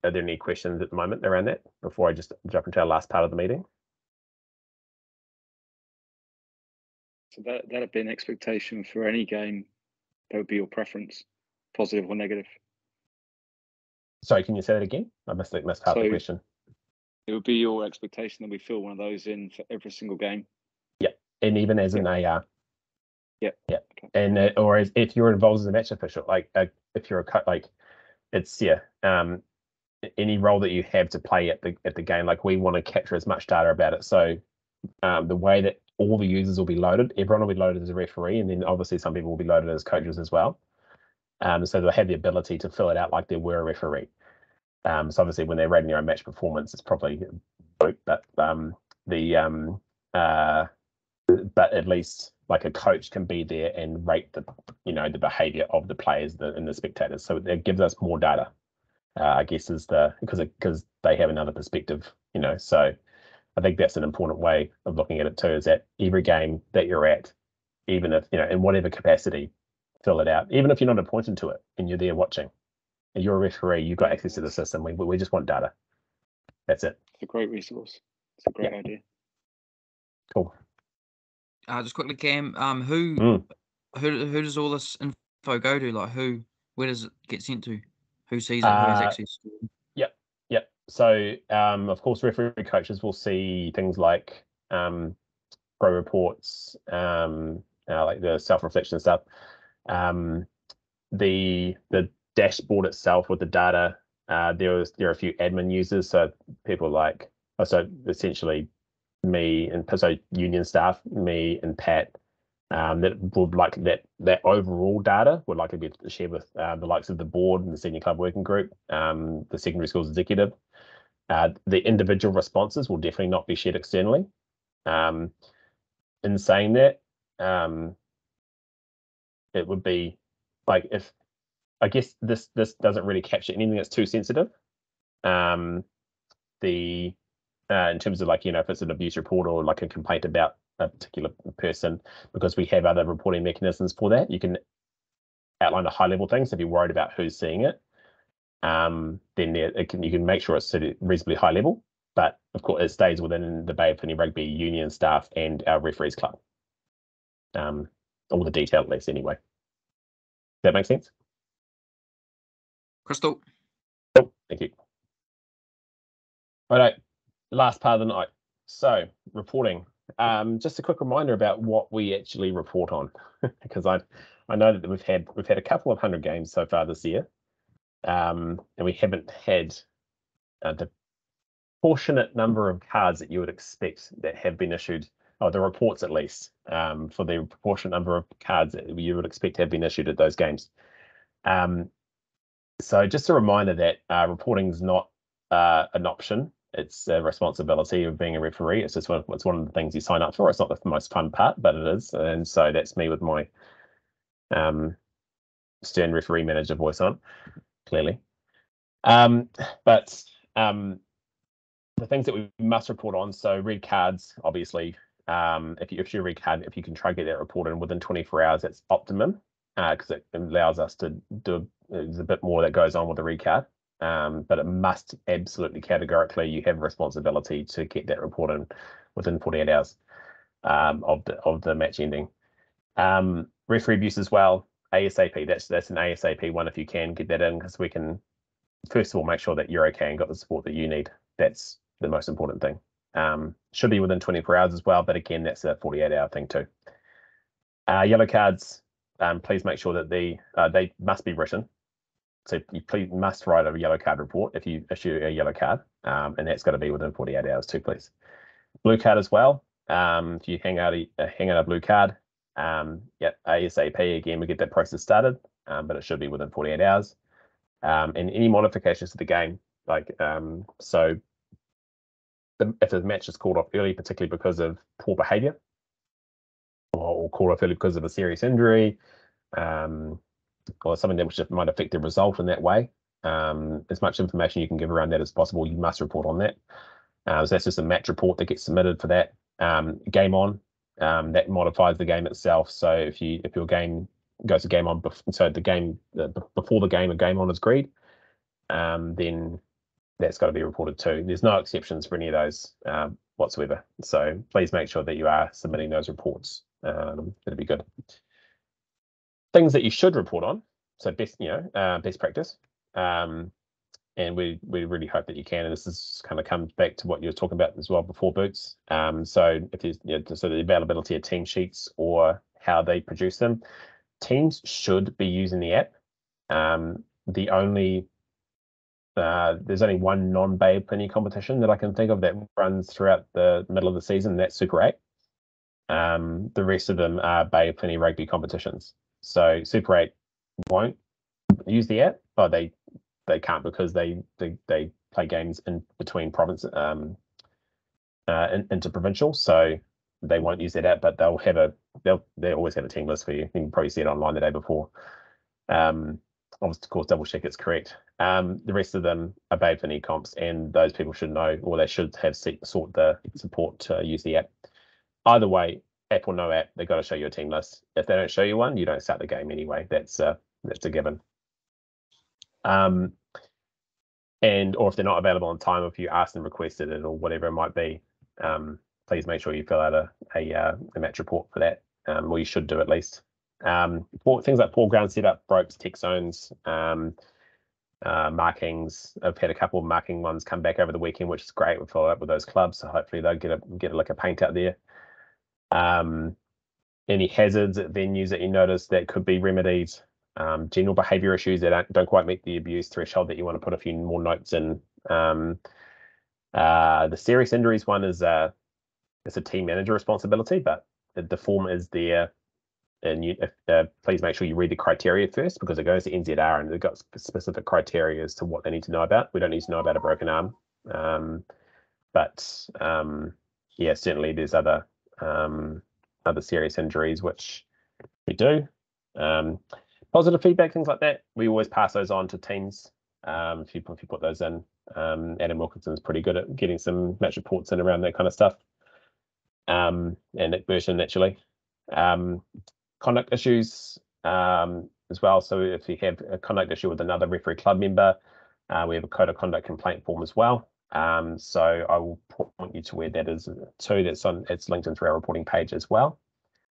are there any questions at the moment around that before I just jump into our last part of the meeting? So that'd be an expectation for any game. That would be your preference, positive or negative. Sorry, can you say that again? I missed part of the question. It would be your expectation that we fill one of those in for every single game. Yeah, and even as an AR. Yeah. Okay. And or if you're involved as a match official, if you're it's any role that you have to play at the game, we want to capture as much data about it. So the way that all the users will be loaded, everyone will be loaded as a referee, and then obviously some people will be loaded as coaches as well. So they'll have the ability to fill it out like they were a referee. So obviously when they're rating their own match performance, it's probably but at least a coach can be there and rate the the behavior of the players and the spectators. So it gives us more data, I guess, is because they have another perspective, So I think that's an important way of looking at it too, is that every game that you're at, even if, in whatever capacity, fill it out. Even if you're not appointed to it and you're there watching, and you're a referee, you've got access to the system. We just want data. That's it. It's a great resource. It's a great idea. Cool. Just quickly, Cam, who does all this info go to? Where does it get sent to? Who sees it? Who has access to it? Yep. Of course, referee coaches will see things like pro reports, like the self-reflection stuff, the dashboard itself with the data. There are a few admin users, so people like, so essentially me and so union staff, me and Pat, that would like that overall data would likely be shared with the likes of the board and the senior club working group, the secondary schools executive. The individual responses will definitely not be shared externally. In saying that, it would be like, if I guess this doesn't really capture anything that's too sensitive. In terms of, like, if it's an abuse report or like a complaint about a particular person, because we have other reporting mechanisms for that. You can outline the high level things if you're worried about who's seeing it. Then you can make sure it's reasonably high level, but of course it stays within the Bay of Plenty Rugby union staff and our referees club. All the detail at least anyway. Does that make sense? Crystal. Cool. Thank you. All right, last part of the night. So reporting. Just a quick reminder about what we actually report on, because I know that we've had a couple of 100 games so far this year, and we haven't had the proportionate number of cards that you would expect that have been issued, or the reports at least, for the proportionate number of cards that you would expect to have been issued at those games. So just a reminder that reporting is not an option. It's a responsibility of being a referee. It's just one of the things you sign up for. It's not the most fun part, but it is. And so that's me with my stern referee manager voice on, clearly. But the things that we must report on, so red cards, obviously, if you're a red card, if you can try to get that report in within 24 hours, that's optimum, because it allows us to do, there's a bit more that goes on with the red card. But it must absolutely categorically, you have a responsibility to get that report in within 48 hours of the match ending. Referee abuse as well, ASAP. That's an ASAP one if you can get that in, because we can first of all make sure that you're okay and got the support that you need. That's the most important thing. Should be within 24 hours as well, but again, that's a 48-hour thing too. Yellow cards, please make sure that they must be written. So you must write a yellow card report if you issue a yellow card, and that's got to be within 48 hours too, please. Blue card as well. If you hang out a blue card, ASAP, again, we get that process started, but it should be within 48 hours. And any modifications to the game, like so if the match is called off early, particularly because of poor behaviour, or called off early because of a serious injury, or something that which might affect the result in that way, as much information you can give around that as possible, you must report on that. So that's just a match report that gets submitted for that. Game on, that modifies the game itself. So if your game goes to game on, so the game before the game, a game on is agreed, then that's got to be reported too. There's no exceptions for any of those whatsoever. So please make sure that you are submitting those reports. That'd be good. Things that you should report on, so best practice, and we really hope that you can. And this is kind of comes back to what you were talking about as well before, Boots. So if there's so the availability of team sheets or how they produce them, teams should be using the app. There's only one non-Bay of Plenty competition that I can think of that runs throughout the middle of the season, and that's Super 8. The rest of them are Bay of Plenty rugby competitions. So Super 8 won't use the app. Oh, they can't, because they play games in between province interprovincial, so they won't use that app. But they'll always have a team list for you. You can probably see it online the day before. Of course, double check it's correct. The rest of them are Bay of Plenty comps, and those people should know, or they should have sought the support to use the app. Either way, app or no app, they've got to show you a team list. If they don't show you one, you don't start the game anyway. That's a given. Or if they're not available on time, if you ask and requested it or whatever it might be, please make sure you fill out a match report for that, or you should do at least. Things like poor ground setup, ropes, tech zones, markings. I've had a couple of marking ones come back over the weekend, which is great. We follow up with those clubs, so hopefully they'll get a lick of paint out there. Any hazards at venues that you notice that could be remedied. General behaviour issues that don't quite meet the abuse threshold that you want to put a few more notes in. The serious injuries one is it's a team manager responsibility, but the form is there. And please make sure you read the criteria first, because it goes to NZR and they've got specific criteria as to what they need to know about. We don't need to know about a broken arm, but yeah, certainly there's other serious injuries which we do. Positive feedback, things like that, we always pass those on to teams. If you put those in, Adam Wilkinson's pretty good at getting some match reports in around that kind of stuff, and Nick Burton naturally. Conduct issues as well. So if you have a conduct issue with another referee club member, we have a code of conduct complaint form as well. So I will point you to where that is too. It's linked into our reporting page as well.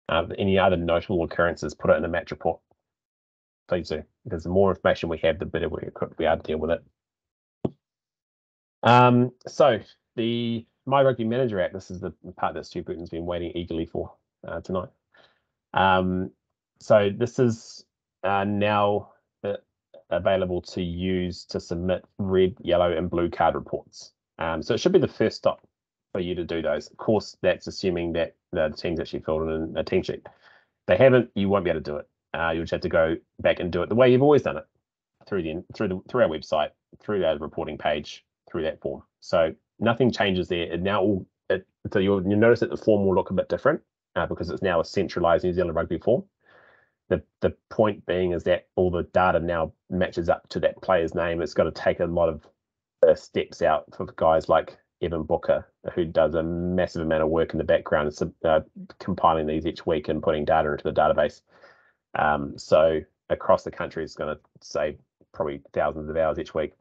Any other notable occurrences, put it in the match report. Please do, because the more information we have, the better we are to deal with it. So the My Rugby Manager App, this is the part that Stu Burton's been waiting eagerly for tonight. So this is now available to use to submit red, yellow, and blue card reports. So it should be the first stop for you to do those. Of course, that's assuming that the team's actually filled in a team sheet. If they haven't, you won't be able to do it. You'll just have to go back and do it the way you've always done it, through our website, through our reporting page, through that form. So nothing changes there. And now so you'll notice that the form will look a bit different because it's now a centralized New Zealand rugby form. The point being is that all the data now matches up to that player's name. It's got to take a lot of steps out for guys like Evan Booker, who does a massive amount of work in the background, compiling these each week and putting data into the database. So across the country, it's going to save probably thousands of hours each week.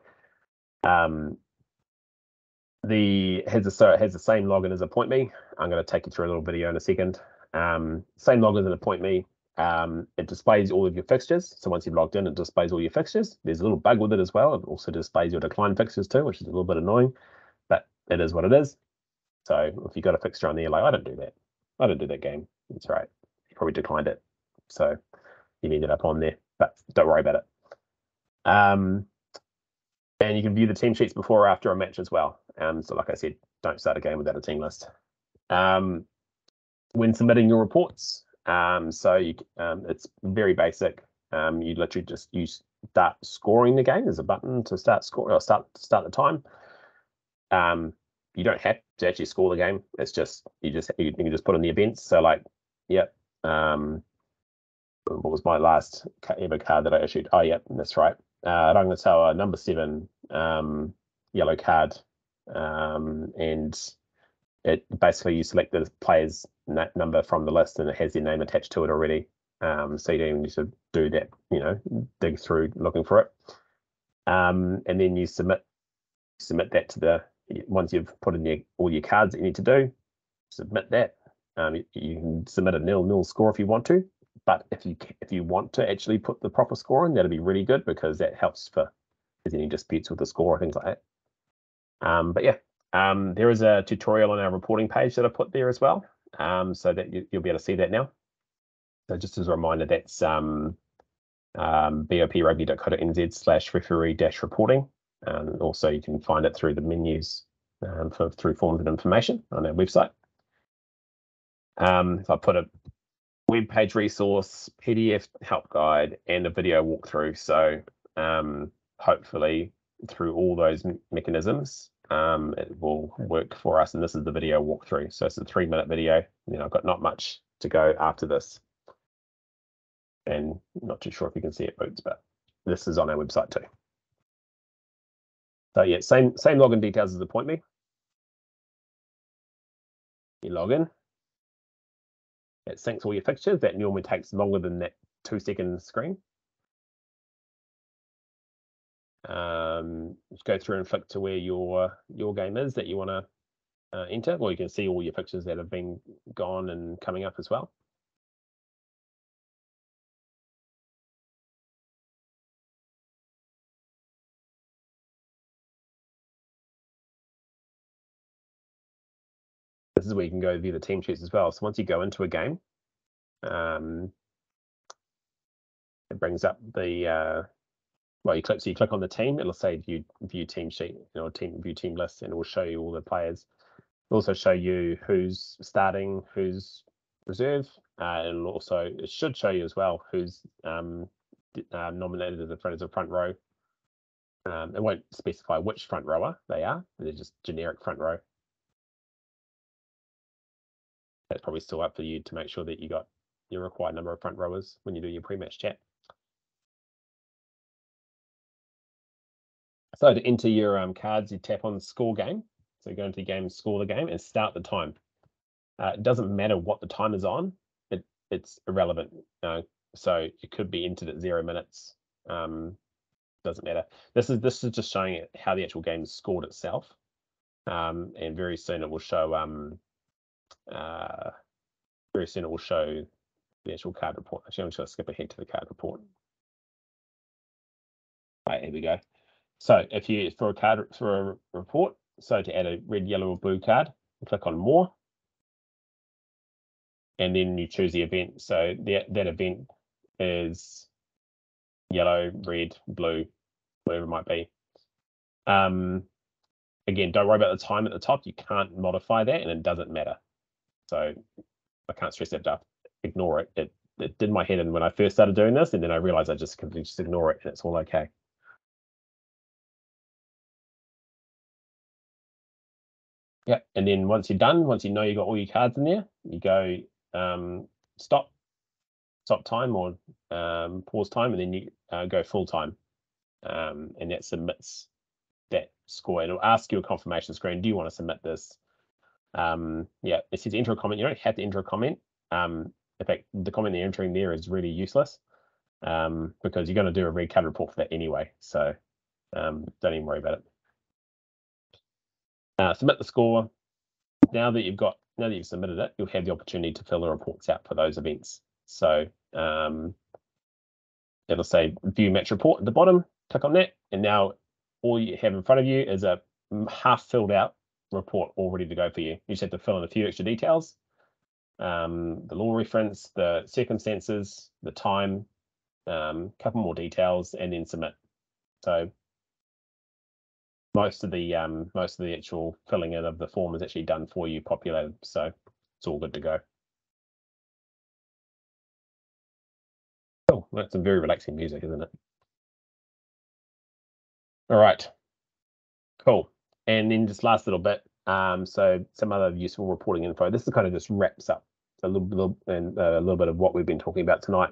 It has the same login as Appoint Me. I'm going to take you through a little video in a second. Same login as Appoint Me. It displays all of your fixtures. So once you've logged in, it displays all your fixtures. There's a little bug with it as well. It also displays your declined fixtures too, which is a little bit annoying, but it is what it is. So if you've got a fixture on there, like, I don't do that. I don't do that game. It's right. You probably declined it. So you need it up on there, but don't worry about it. And you can view the team sheets before or after a match as well. So like I said, don't start a game without a team list. When submitting your reports, it's very basic. You literally just start scoring the game. There's a button to start score or start the time. You don't have to actually score the game. It's just you can just put in the events. So like, yep. What was my last ever card that I issued? Oh, yeah, that's right. Rangatawa, number 7, yellow card, and it basically you select the player's number from the list and it has their name attached to it already. So you don't even need to do that, dig through looking for it. And then you submit that to once you've put in all your cards that you need to do, submit that. You can submit a 0-0 score if you want to, but if you want to actually put the proper score in, that'll be really good, because that helps for if there's any disputes with the score or things like that. But yeah, there is a tutorial on our reporting page that I put there as well, so that you'll be able to see that now. So just as a reminder, that's boprugby.co.nz/referee-reporting. Also, you can find it through the menus through forms and information on our website. If I put a web page resource, PDF help guide, and a video walkthrough. So hopefully through all those mechanisms, it will work for us. And this is the video walkthrough. So it's a 3-minute video. I've got not much to go after this. And not too sure if you can see it, Boots, but this is on our website too. So yeah, same login details as Appoint Me. You log in. It syncs all your fixtures. That normally takes longer than that 2-second screen. Just go through and flick to where your game is that you want to enter, or you can see all your fixtures that have been gone and coming up as well. this is where you can go view the team sheets as well. So once you go into a game, it brings up the you click on the team. It'll say view team sheet, view team list, and it will show you all the players. It'll also show you who's starting, who's reserve, and it should show you as well who's nominated as a front row. It won't specify which front rower they are. They're just generic front row. That's probably still up for you to make sure that you got your required number of front rowers when you do your pre-match chat. So to enter your cards, you tap on score game. So go into the game, score the game, and start the time. It doesn't matter what the time is on. It's irrelevant. So it could be entered at 0 minutes. Doesn't matter. This is just showing how the actual game is scored itself. And very soon it will show the actual card report. Actually, I'm just going to skip ahead to the card report. Right, here we go. So if you for a report, so to add a red, yellow, or blue card, you click on more, and then you choose the event. So that event is yellow, red, blue, whatever it might be. Again, don't worry about the time at the top. You can't modify that, and it doesn't matter. So I can't stress that enough. Ignore it. It did my head in when I first started doing this, and then I realized I just completely just ignore it, and it's all okay. Yeah, and then once you're done, once you know you got all your cards in there, you go stop time or pause time, and then you go full time, and that submits that score. It'll ask you a confirmation screen. Do you want to submit this? Yeah, it says enter a comment. You don't have to enter a comment. In fact, the comment they're entering there is really useless because you're going to do a red card report for that anyway. So don't even worry about it. Submit the score. Now that you've submitted it, you'll have the opportunity to fill the reports out for those events. So it'll say view match report at the bottom. Click on that, and now all you have in front of you is a half filled out report all ready to go for you. You just have to fill in a few extra details, the law reference, the circumstances, the time, couple more details, and then submit. So most of the actual filling in of the form is actually done for you, populated, so it's all good to go. Cool. That's some very relaxing music, isn't it? All right. Cool. And then just last little bit. So some other useful reporting info. This is kind of just wraps up a little bit of what we've been talking about tonight.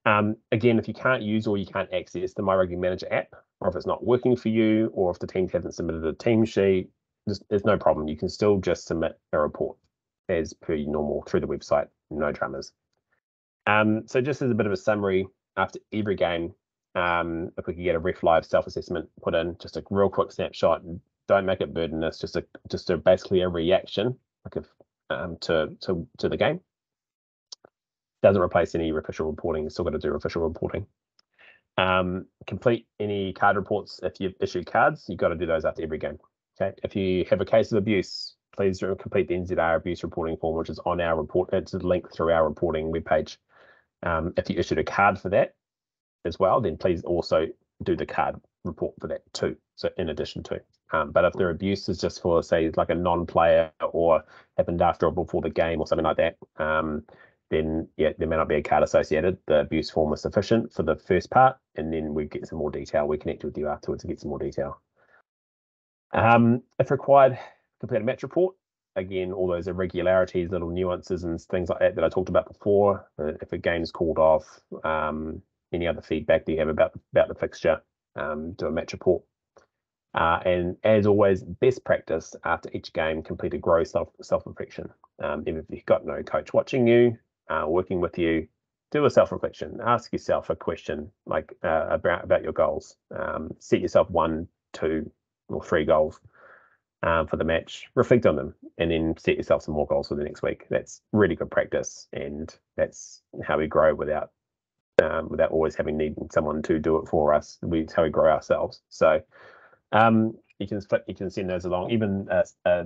Again, if you can't use or you can't access the My Rugby Manager app, or if it's not working for you, or if the team hasn't submitted a team sheet, there's no problem. You can still just submit a report as per normal through the website. No dramas. So just as a bit of a summary, after every game, if we could get a RefLive self-assessment put in, just a real quick snapshot, and don't make it burdenous, just basically a reaction, like to the game. Doesn't replace any official reporting. Still got to do official reporting. Complete any card reports. If you've issued cards, you've got to do those after every game. Okay. If you have a case of abuse, please complete the NZR abuse reporting form, which is on our report. It's linked through our reporting webpage. If you issued a card for that as well, then please also do the card report for that too. So in addition to, but if their abuse is just for, say, like a non-player or happened after or before the game or something like that, then yeah, there may not be a card associated. The abuse form is sufficient for the first part, and then we get some more detail. We connect with you afterwards to get some more detail. If required, complete a match report. Again, all those irregularities, little nuances and things like that I talked about before. If a game is called off, any other feedback that you have about the fixture, do a match report. And as always, best practice after each game, complete a grow self-reflection. Even if you've got no coach watching you, working with you, do a self-reflection. Ask yourself a question like about your goals. Set yourself 1, 2, or 3 goals for the match. Reflect on them, and then set yourself some more goals for the next week. That's really good practice, and that's how we grow without always needing someone to do it for us. It's how we grow ourselves. So you can send those along, even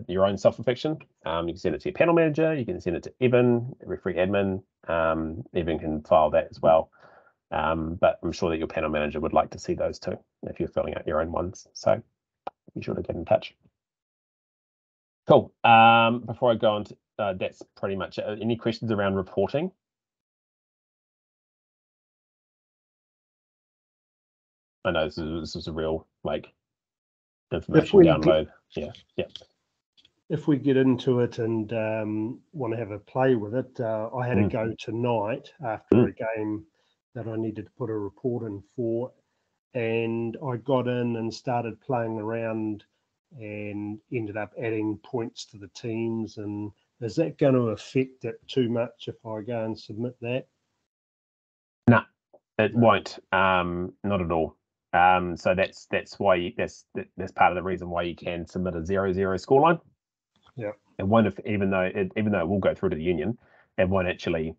your own self-reflection. You can send it to your panel manager, you can send it to Evan, referee admin. Evan can file that as well. But I'm sure that your panel manager would like to see those too if you're filling out your own ones. So be sure to get in touch. Cool. Before I go on to that's pretty much it. Any questions around reporting? I know this is a real information download. Yeah. If we get into it and want to have a play with it, I had a go tonight after a game that I needed to put a report in for, and I got in and started playing around and ended up adding points to the teams. And is that going to affect it too much if I go and submit that? No, it won't. Not at all. So that's why that's part of the reason why you can submit a 0-0 scoreline. Yeah. It won't, even though it will go through to the union, it won't actually.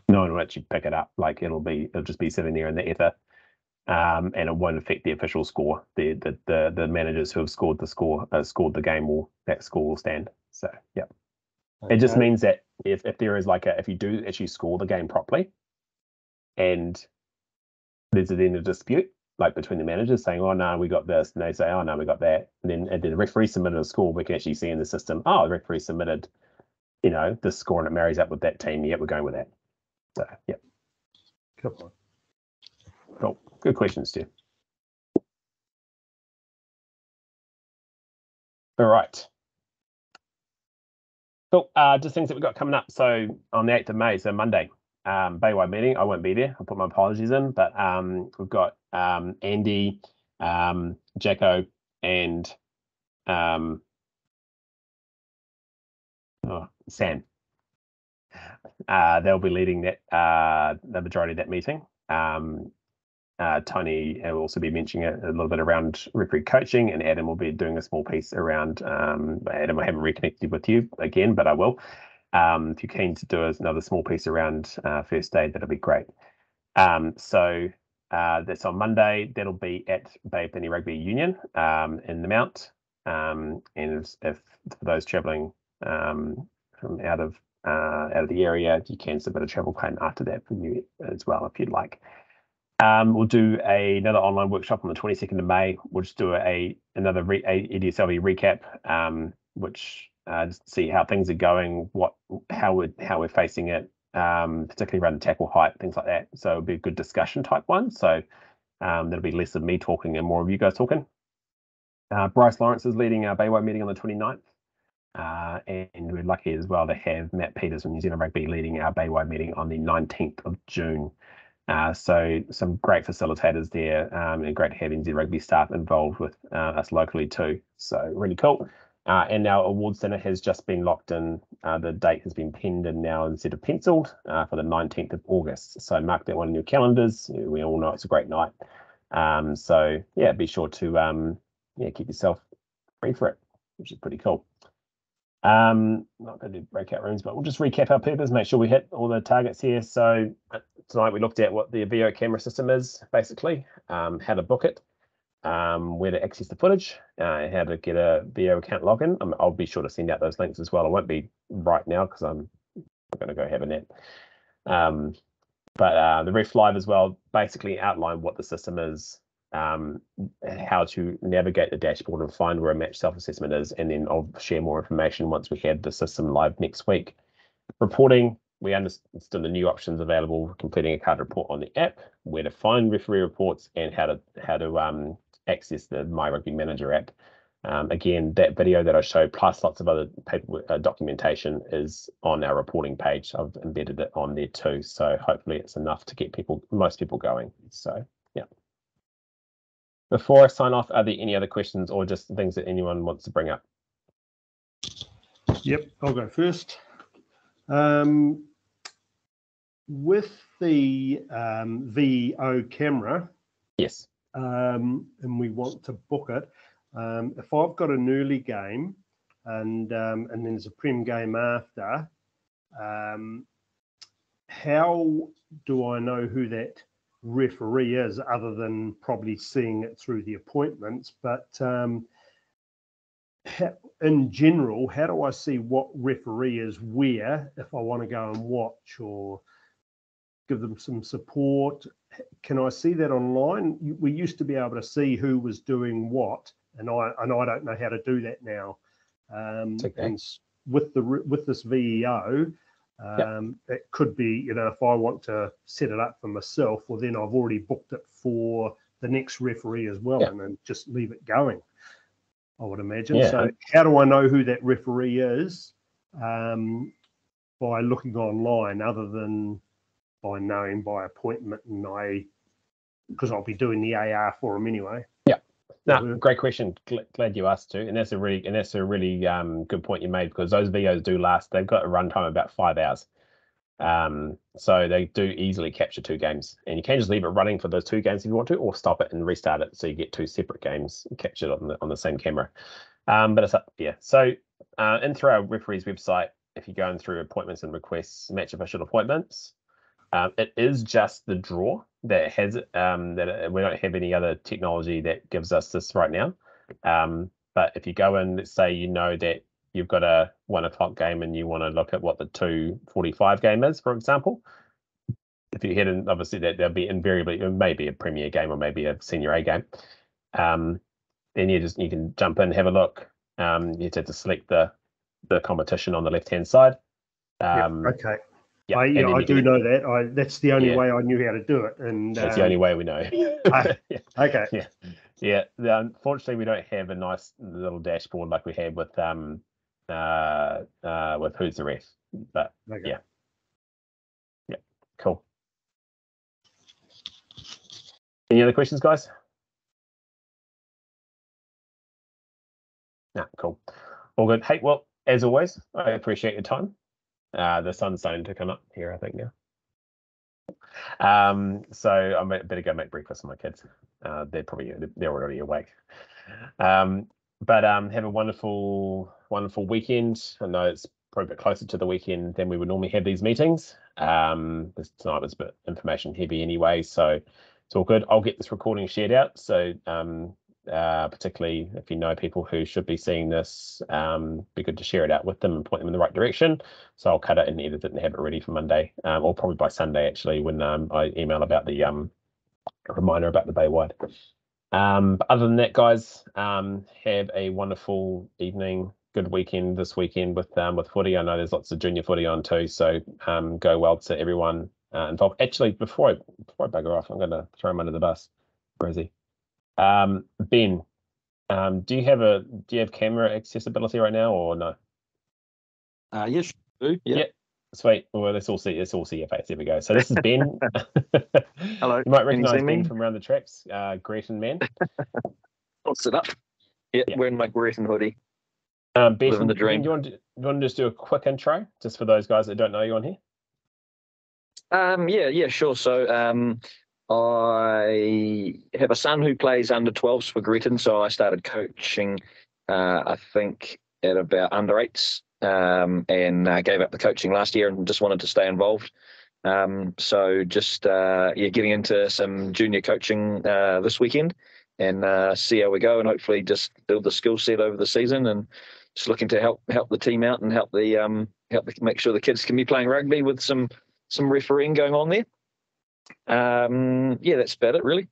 No one will actually pick it up. Like it'll just be sitting there in the ether, and it won't affect the official score. The managers who have scored the game that score will stand. So yeah, okay. It just means that if there is if you do actually score the game properly, and there's then a dispute between the managers saying, oh no, we got this, and they say, oh no, we got that, and then the referee submitted a score, we can actually see in the system, oh, the referee submitted this score and it marries up with that team. Yeah, we're going with that. So yeah. Cool. Good questions, Stu. All right. Cool. Just things that we've got coming up. So on the 8th of May, so Monday, Baywide meeting. I won't be there. I'll put my apologies in, but we've got Andy, Jacko, and Sam. They'll be leading that the majority of that meeting. Tony will also be mentioning a little bit around referee coaching, and Adam will be doing a small piece around. Adam, I haven't reconnected with you again, but I will. If you're keen to do another small piece around first aid, that'll be great. So that's on Monday. That'll be at Bay Penny Rugby Union in the Mount. And if for those travelling from out of the area, you can submit a travel claim after that for you as well if you'd like. We'll do another online workshop on the 22nd of May. We'll just do another EDSLV recap, which just see how things are going, how we're facing it, particularly around the tackle height, things like that. So it'll be a good discussion type one. So that'll be less of me talking and more of you guys talking. Bryce Lawrence is leading our Baywide meeting on the 29th. And we're lucky as well to have Matt Peters from New Zealand Rugby leading our Baywide meeting on the 19th of June. So some great facilitators there, and great to have NZ Rugby staff involved with us locally too. So really cool. And our awards dinner has just been locked in. The date has been penned in now instead of penciled for the 19th of August. So mark that one in your calendars. We all know it's a great night. So yeah, be sure to keep yourself free for it, which is pretty cool. Not going to do breakout rooms, but we'll just recap our purpose, make sure we hit all the targets here. So tonight we looked at what the VO camera system is, basically, how to book it, where to access the footage, how to get a VO account login. I'll be sure to send out those links as well. I won't be right now because I'm going to go have a nap. But the RefLive as well, basically outline what the system is, how to navigate the dashboard and find where a match self-assessment is, and then I'll share more information once we have the system live next week. Reporting, we understood the new options available, completing a card report on the app, where to find referee reports, and how to access the My Rugby Manager app. Again, that video that I showed, plus lots of other paper documentation, is on our reporting page. I've embedded it on there too, so hopefully it's enough to get most people going. So yeah. Before I sign off, are there any other questions or just things that anyone wants to bring up? Yep, I'll go first. With the VO camera, yes, and we want to book it, if I've got an early game and then there's a prem game after, how do I know who that referee is, other than probably seeing it through the appointments? But in general, how do I see what referee is where if I want to go and watch or give them some support? Can I see that online? We used to be able to see who was doing what, and I don't know how to do that now. Okay. And with this VEO, it could be, if I want to set it up for myself, well, then I've already booked it for the next referee as well, and then just leave it going, I would imagine. Yeah. So how do I know who that referee is by looking online, other than by knowing by appointment, and because I'll be doing the AR for them anyway. Yeah. No, great question. Glad you asked too, and that's a really good point you made, because those videos do last. They've got a runtime of about 5 hours, so they do easily capture 2 games, and you can just leave it running for those 2 games if you want to, or stop it and restart it so you get 2 separate games captured on the same camera. But it's up, yeah. So in through our referees website, if you're going through appointments and requests, match official appointments, it is just the draw that has it. That we don't have any other technology that gives us this right now. But if you go in, let's say that you've got a 1 o'clock game and you want to look at what the 2:45 game is, for example. If you head in, obviously there'll be invariably, it may be a Premier game or maybe a Senior A game. Then you can jump in, have a look. You just have to select the competition on the left hand side. Okay. Yeah, I do know that. That's the only way I knew how to do it, and that's the only way we know. Okay. Yeah. Unfortunately, we don't have a nice little dashboard like we had with Who's the Ref. But yeah, cool. Any other questions, guys? No, cool. All good. Hey, well, as always, I appreciate your time. The sun's starting to come up here, I think, now. So I better go make breakfast for my kids. They're already awake. But have a wonderful weekend. I know it's probably a bit closer to the weekend than we would normally have these meetings. This tonight was a bit information heavy anyway, so it's all good. I'll get this recording shared out. So particularly if you know people who should be seeing this, be good to share it out with them and point them in the right direction. So I'll cut it and edit it and have it ready for Monday, or probably by Sunday actually, when I email about the reminder about the Bay Wide. But other than that, guys, have a wonderful evening, good weekend this weekend with footy. I know there's lots of junior footy on too, so go well to everyone involved. Actually, before I bugger off, I'm going to throw him under the bus. Where is he? Ben, do you have camera accessibility right now or no? Yes, I do. Yeah. Sweet. Well, let's all see your face. There we go. So this is Ben. Hello. You might recognise Ben from around the traps. Greeting man. I'll sit up. Yeah, wearing my Greeting hoodie. Ben, living the dream. Do you want to just do a quick intro, just for those guys that don't know you on here? Yeah, sure. So I have a son who plays under 12s for Greeting, so I started coaching, I think, at about under 8s, and gave up the coaching last year and just wanted to stay involved. So just getting into some junior coaching this weekend and see how we go, and hopefully just build the skill set over the season, and just looking to help the team out and help make sure the kids can be playing rugby with some refereeing going on there. That's about it, really.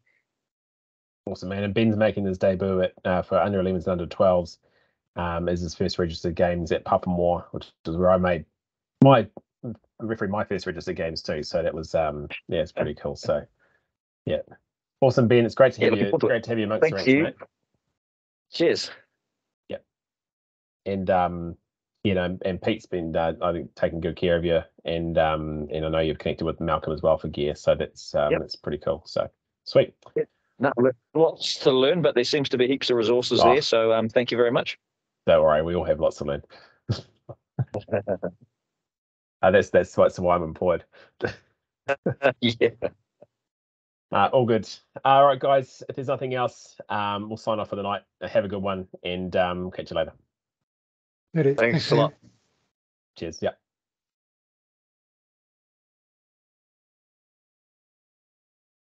Awesome, man. And Ben's making his debut for under 11s and under 12s as his first registered games at Papamoa, which is where I made my first registered games too. So that was it's pretty cool. So yeah, awesome, Ben. It's great to have you. Great to have you amongst the ranks, mate. Cheers. Yeah, and and Pete's been I think taking good care of you, and I know you've connected with Malcolm as well for gear, so that's pretty cool. So sweet. Yeah. No, lots to learn, but there seems to be heaps of resources there. So thank you very much. Don't worry, we all have lots to learn. That's why I'm employed. Yeah. All good. All right, guys. If there's nothing else, we'll sign off for the night. Have a good one, and catch you later. Thanks a lot. Cheers. Yeah.